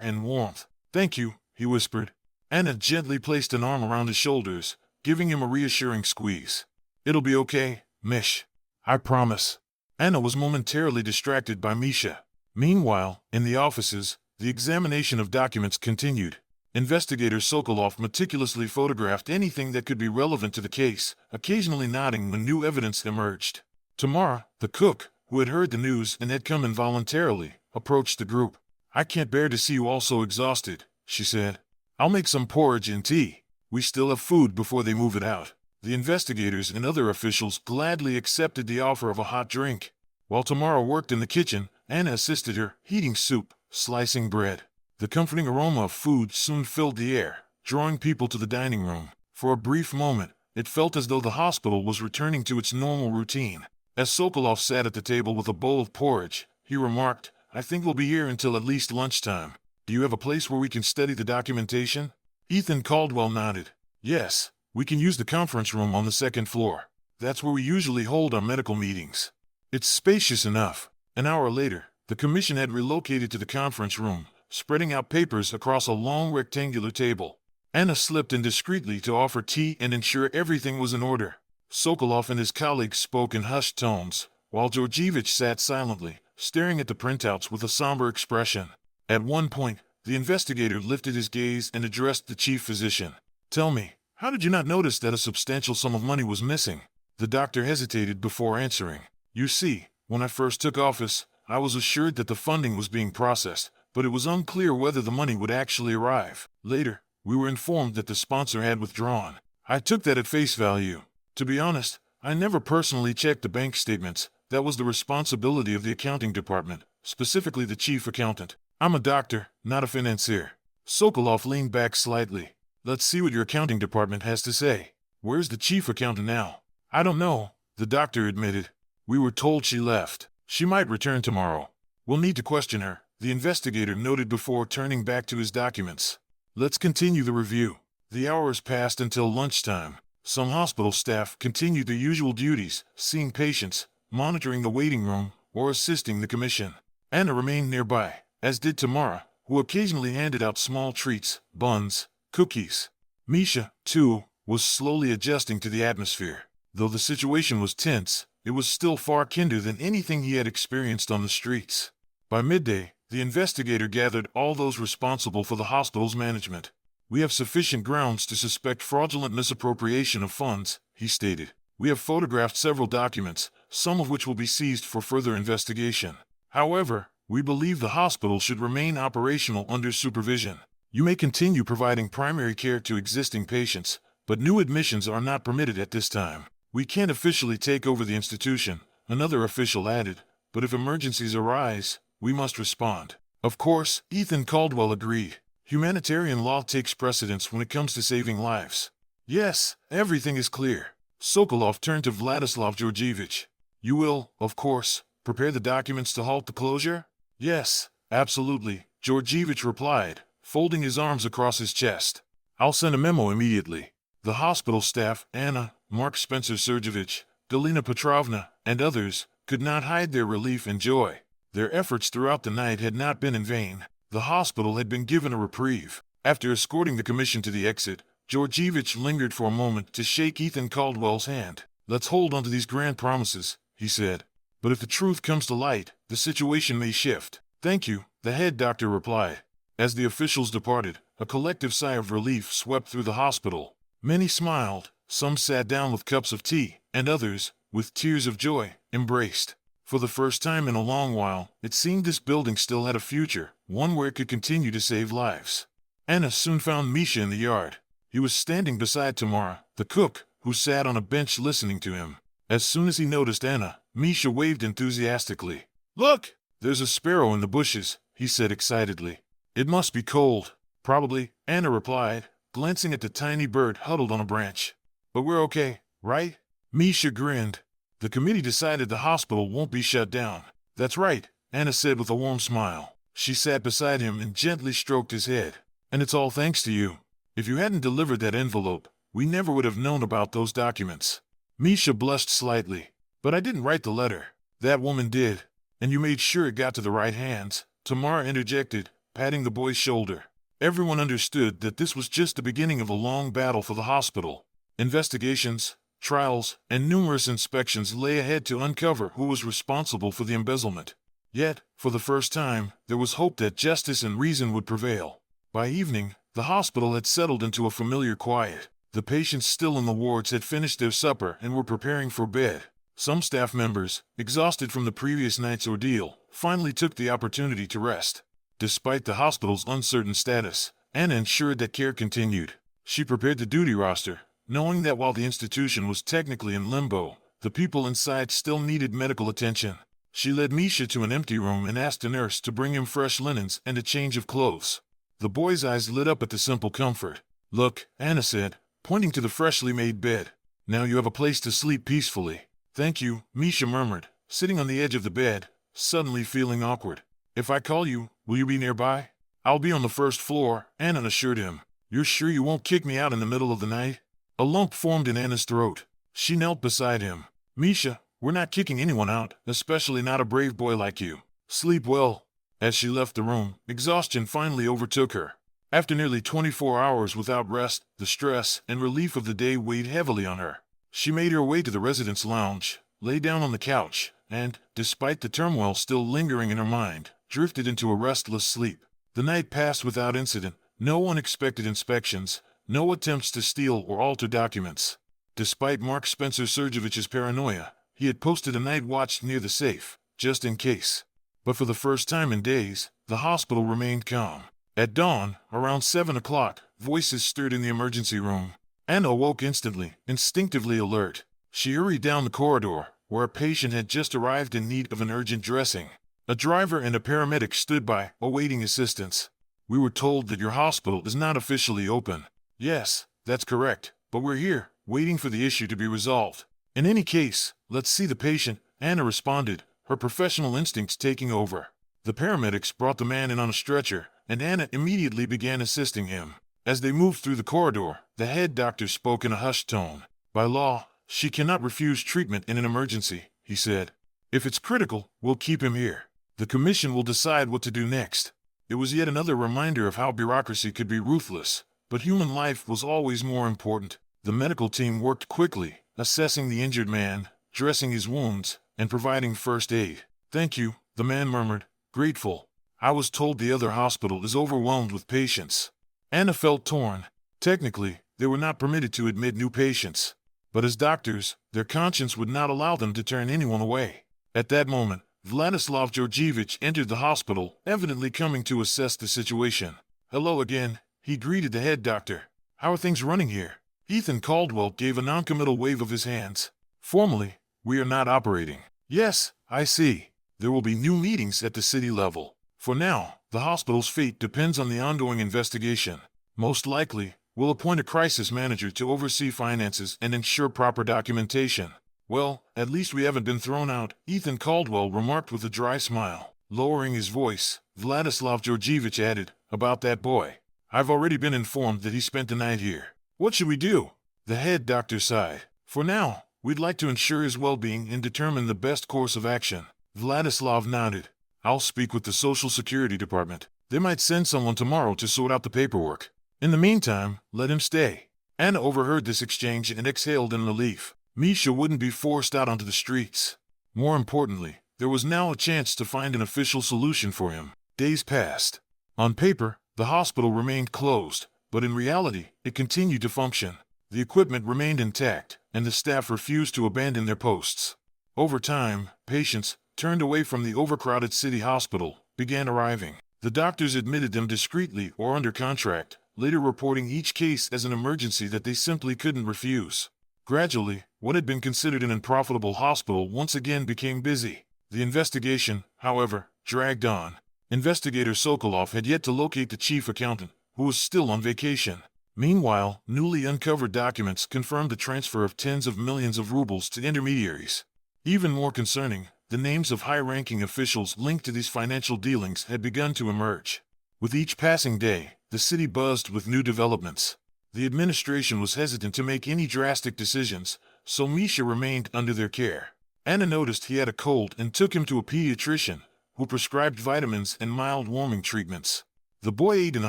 and warmth. Thank you, he whispered. Anna gently placed an arm around his shoulders, giving him a reassuring squeeze. It'll be okay, Mish. I promise. Anna was momentarily distracted by Misha. Meanwhile, in the offices, the examination of documents continued. Investigator Sokolov meticulously photographed anything that could be relevant to the case, occasionally nodding when new evidence emerged. Tamara, the cook, who had heard the news and had come involuntarily, approached the group. I can't bear to see you all so exhausted, she said. I'll make some porridge and tea. We still have food before they move it out. The investigators and other officials gladly accepted the offer of a hot drink. While Tamara worked in the kitchen, Anna assisted her, heating soup, slicing bread. The comforting aroma of food soon filled the air, drawing people to the dining room. For a brief moment, it felt as though the hospital was returning to its normal routine. As Sokolov sat at the table with a bowl of porridge, he remarked, I think we'll be here until at least lunchtime. Do you have a place where we can study the documentation? Ethan Caldwell nodded. Yes, we can use the conference room on the second floor. That's where we usually hold our medical meetings. It's spacious enough. An hour later, the commission had relocated to the conference room, spreading out papers across a long rectangular table. Anna slipped in discreetly to offer tea and ensure everything was in order. Sokolov and his colleagues spoke in hushed tones, while Georgievich sat silently, staring at the printouts with a somber expression. At one point, the investigator lifted his gaze and addressed the chief physician. Tell me, how did you not notice that a substantial sum of money was missing? The doctor hesitated before answering. You see, when I first took office, I was assured that the funding was being processed, but it was unclear whether the money would actually arrive. Later, we were informed that the sponsor had withdrawn. I took that at face value. To be honest, I never personally checked the bank statements. That was the responsibility of the accounting department, specifically the chief accountant. I'm a doctor, not a financier. Sokolov leaned back slightly. Let's see what your accounting department has to say. Where's the chief accountant now? I don't know, the doctor admitted. We were told she left. She might return tomorrow. We'll need to question her, the investigator noted before turning back to his documents. Let's continue the review. The hours passed until lunchtime. Some hospital staff continued their usual duties, seeing patients, monitoring the waiting room, or assisting the commission. Anna remained nearby, as did Tamara, who occasionally handed out small treats, buns, cookies. Misha, too, was slowly adjusting to the atmosphere. Though the situation was tense, it was still far kinder than anything he had experienced on the streets. By midday, the investigator gathered all those responsible for the hospital's management. We have sufficient grounds to suspect fraudulent misappropriation of funds, he stated. We have photographed several documents, some of which will be seized for further investigation. However, we believe the hospital should remain operational under supervision. You may continue providing primary care to existing patients, but new admissions are not permitted at this time. We can't officially take over the institution, another official added, but if emergencies arise, we must respond. Of course, Ethan Caldwell agreed. Humanitarian law takes precedence when it comes to saving lives. Yes, everything is clear. Sokolov turned to Vladislav Georgievich. You will, of course, prepare the documents to halt the closure? Yes, absolutely, Georgievich replied, folding his arms across his chest. I'll send a memo immediately. The hospital staff, Anna, Mark Spencer Sergevich, Galina Petrovna, and others, could not hide their relief and joy. Their efforts throughout the night had not been in vain. The hospital had been given a reprieve. After escorting the commission to the exit, Georgievich lingered for a moment to shake Ethan Caldwell's hand. Let's hold on to these grand promises, he said. But if the truth comes to light, the situation may shift. Thank you, the head doctor replied. As the officials departed, a collective sigh of relief swept through the hospital. Many smiled, some sat down with cups of tea, and others, with tears of joy, embraced. For the first time in a long while, it seemed this building still had a future, one where it could continue to save lives. Anna soon found Misha in the yard. He was standing beside Tamara, the cook, who sat on a bench listening to him. As soon as he noticed Anna, Misha waved enthusiastically. Look, there's a sparrow in the bushes, he said excitedly. It must be cold. Probably, Anna replied, glancing at the tiny bird huddled on a branch. But we're okay, right? Misha grinned. The committee decided the hospital won't be shut down. That's right, Anna said with a warm smile. She sat beside him and gently stroked his head. And it's all thanks to you. If you hadn't delivered that envelope, we never would have known about those documents. Misha blushed slightly. But I didn't write the letter. That woman did. And you made sure it got to the right hands, Tamara interjected, patting the boy's shoulder. Everyone understood that this was just the beginning of a long battle for the hospital. Investigations, trials, and numerous inspections lay ahead to uncover who was responsible for the embezzlement. Yet, for the first time, there was hope that justice and reason would prevail. By evening, the hospital had settled into a familiar quiet. The patients still in the wards had finished their supper and were preparing for bed. Some staff members, exhausted from the previous night's ordeal, finally took the opportunity to rest. Despite the hospital's uncertain status, Anna ensured that care continued. She prepared the duty roster, knowing that while the institution was technically in limbo, the people inside still needed medical attention. She led Misha to an empty room and asked a nurse to bring him fresh linens and a change of clothes. The boy's eyes lit up at the simple comfort. Look, Anna said, pointing to the freshly made bed. Now you have a place to sleep peacefully. Thank you, Misha murmured, sitting on the edge of the bed, suddenly feeling awkward. If I call you, will you be nearby? I'll be on the first floor, Anna assured him. You're sure you won't kick me out in the middle of the night? A lump formed in Anna's throat. She knelt beside him. Misha, we're not kicking anyone out, especially not a brave boy like you. Sleep well. As she left the room, exhaustion finally overtook her. After nearly 24 hours without rest, the stress and relief of the day weighed heavily on her. She made her way to the residence lounge, lay down on the couch, and, despite the turmoil still lingering in her mind, drifted into a restless sleep. The night passed without incident, no unexpected inspections, no attempts to steal or alter documents. Despite Mark Spencer Sergevich's paranoia, he had posted a night watch near the safe, just in case. But for the first time in days, the hospital remained calm. At dawn, around 7 o'clock, voices stirred in the emergency room. Anna awoke instantly, instinctively alert. She hurried down the corridor, where a patient had just arrived in need of an urgent dressing. A driver and a paramedic stood by, awaiting assistance. We were told that your hospital is not officially open. Yes, that's correct, but we're here, waiting for the issue to be resolved. In any case, let's see the patient, Anna responded, her professional instincts taking over. The paramedics brought the man in on a stretcher, and Anna immediately began assisting him. As they moved through the corridor, the head doctor spoke in a hushed tone. By law, she cannot refuse treatment in an emergency, he said. If it's critical, we'll keep him here. The commission will decide what to do next. It was yet another reminder of how bureaucracy could be ruthless, but human life was always more important. The medical team worked quickly, assessing the injured man, dressing his wounds, and providing first aid. Thank you, the man murmured, grateful. I was told the other hospital is overwhelmed with patients. Anna felt torn. Technically, they were not permitted to admit new patients. But as doctors, their conscience would not allow them to turn anyone away. At that moment, Vladislav Georgievich entered the hospital, evidently coming to assess the situation. "Hello again," he greeted the head doctor. "How are things running here?" Ethan Caldwell gave a noncommittal wave of his hands. "Formally, we are not operating." "Yes, I see. There will be new meetings at the city level. For now, the hospital's fate depends on the ongoing investigation. Most likely, we'll appoint a crisis manager to oversee finances and ensure proper documentation." "Well, at least we haven't been thrown out," Ethan Caldwell remarked with a dry smile. Lowering his voice, Vladislav Georgievich added, "About that boy. I've already been informed that he spent the night here. What should we do?" The head doctor sighed. "For now, we'd like to ensure his well-being and determine the best course of action." Vladislav nodded. "I'll speak with the Social Security Department. They might send someone tomorrow to sort out the paperwork. In the meantime, let him stay." Anna overheard this exchange and exhaled in relief. Misha wouldn't be forced out onto the streets. More importantly, there was now a chance to find an official solution for him. Days passed. On paper, the hospital remained closed, but in reality, it continued to function. The equipment remained intact, and the staff refused to abandon their posts. Over time, patients, turned away from the overcrowded city hospital, began arriving. The doctors admitted them discreetly or under contract, later reporting each case as an emergency that they simply couldn't refuse. Gradually, what had been considered an unprofitable hospital once again became busy. The investigation, however, dragged on. Investigator Sokolov had yet to locate the chief accountant, who was still on vacation. Meanwhile, newly uncovered documents confirmed the transfer of tens of millions of rubles to intermediaries. Even more concerning, the names of high-ranking officials linked to these financial dealings had begun to emerge. With each passing day, the city buzzed with new developments. The administration was hesitant to make any drastic decisions, so Misha remained under their care. Anna noticed he had a cold and took him to a pediatrician, who prescribed vitamins and mild warming treatments. The boy ate in the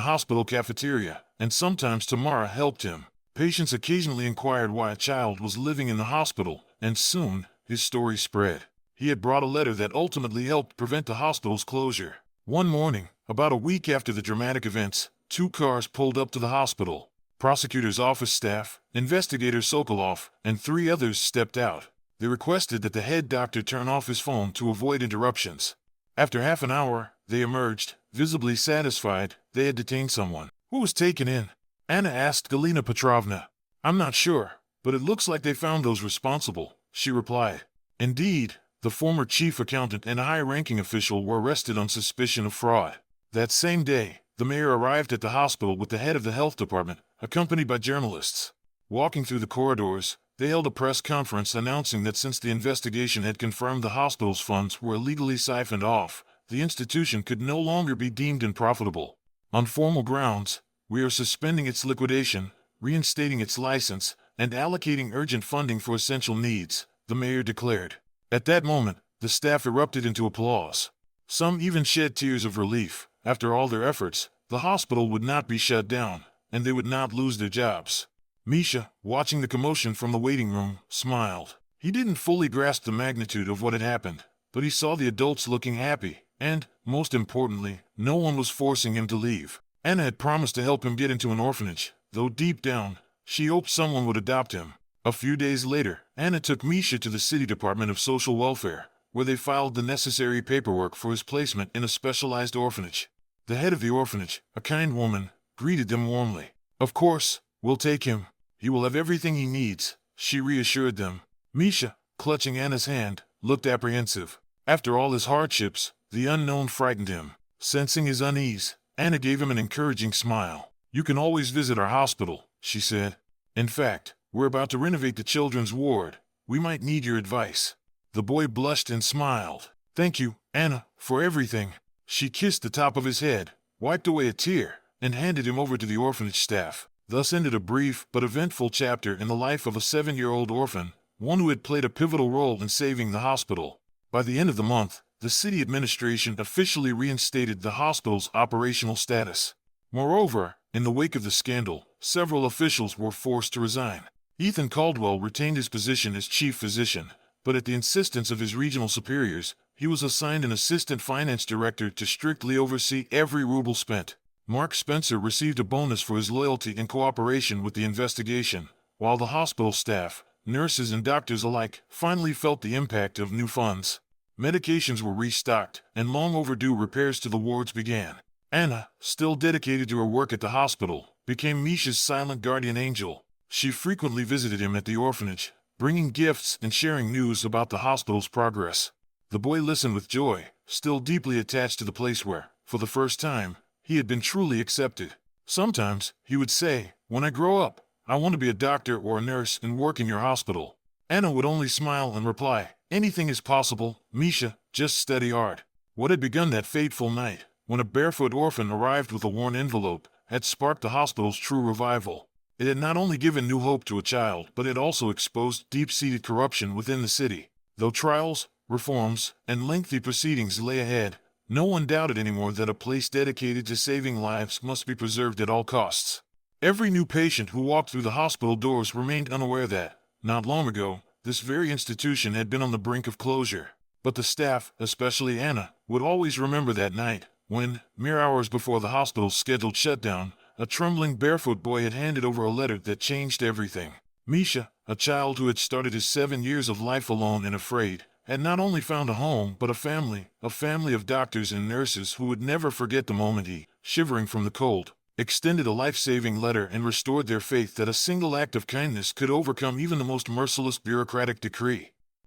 hospital cafeteria, and sometimes Tamara helped him. Patients occasionally inquired why a child was living in the hospital, and soon, his story spread. He had brought a letter that ultimately helped prevent the hospital's closure. One morning, about a week after the dramatic events, 2 cars pulled up to the hospital. Prosecutor's office staff, investigator Sokolov, and 3 others stepped out. They requested that the head doctor turn off his phone to avoid interruptions. After half an hour, they emerged, visibly satisfied they had detained someone. "Who was taken in?" Anna asked Galina Petrovna. "I'm not sure, but it looks like they found those responsible," she replied. Indeed, the former chief accountant and a high-ranking official were arrested on suspicion of fraud. That same day, the mayor arrived at the hospital with the head of the health department, accompanied by journalists. Walking through the corridors, they held a press conference announcing that since the investigation had confirmed the hospital's funds were illegally siphoned off, the institution could no longer be deemed unprofitable. "On formal grounds, we are suspending its liquidation, reinstating its license, and allocating urgent funding for essential needs," the mayor declared. At that moment, the staff erupted into applause. Some even shed tears of relief. After all their efforts, the hospital would not be shut down, and they would not lose their jobs. Misha, watching the commotion from the waiting room, smiled. He didn't fully grasp the magnitude of what had happened, but he saw the adults looking happy, and, most importantly, no one was forcing him to leave. Anna had promised to help him get into an orphanage, though deep down, she hoped someone would adopt him. A few days later, Anna took Misha to the City Department of Social Welfare, where they filed the necessary paperwork for his placement in a specialized orphanage. The head of the orphanage, a kind woman, greeted them warmly. "Of course, we'll take him. He will have everything he needs," she reassured them. Misha, clutching Anna's hand, looked apprehensive. After all his hardships, the unknown frightened him. Sensing his unease, Anna gave him an encouraging smile. "You can always visit our hospital," she said. "In fact, we're about to renovate the children's ward. We might need your advice." The boy blushed and smiled. "Thank you, Anna, for everything." She kissed the top of his head, wiped away a tear, and handed him over to the orphanage staff. Thus ended a brief but eventful chapter in the life of a 7-year-old orphan, one who had played a pivotal role in saving the hospital. By the end of the month, the city administration officially reinstated the hospital's operational status. Moreover, in the wake of the scandal, several officials were forced to resign. Ethan Caldwell retained his position as chief physician, but at the insistence of his regional superiors, he was assigned an assistant finance director to strictly oversee every ruble spent. Mark Spencer received a bonus for his loyalty and cooperation with the investigation, while the hospital staff, nurses and doctors alike finally felt the impact of new funds. Medications were restocked, and long overdue repairs to the wards began. Anna, still dedicated to her work at the hospital, became Misha's silent guardian angel. She frequently visited him at the orphanage, bringing gifts and sharing news about the hospital's progress. The boy listened with joy, still deeply attached to the place where, for the first time, he had been truly accepted. Sometimes, he would say, "When I grow up, I want to be a doctor or a nurse and work in your hospital." Anna would only smile and reply, "Anything is possible, Misha, just study hard." What had begun that fateful night, when a barefoot orphan arrived with a worn envelope, had sparked the hospital's true revival. It had not only given new hope to a child, but it also exposed deep-seated corruption within the city. Though trials, reforms, and lengthy proceedings lay ahead, no one doubted anymore that a place dedicated to saving lives must be preserved at all costs. Every new patient who walked through the hospital doors remained unaware that, not long ago, this very institution had been on the brink of closure. But the staff, especially Anna, would always remember that night, when, mere hours before the hospital's scheduled shutdown, a trembling barefoot boy had handed over a letter that changed everything. Misha, a child who had started his 7 years of life alone and afraid, had not only found a home but a family of doctors and nurses who would never forget the moment he, shivering from the cold, extended a life-saving letter and restored their faith that a single act of kindness could overcome even the most merciless bureaucratic decree.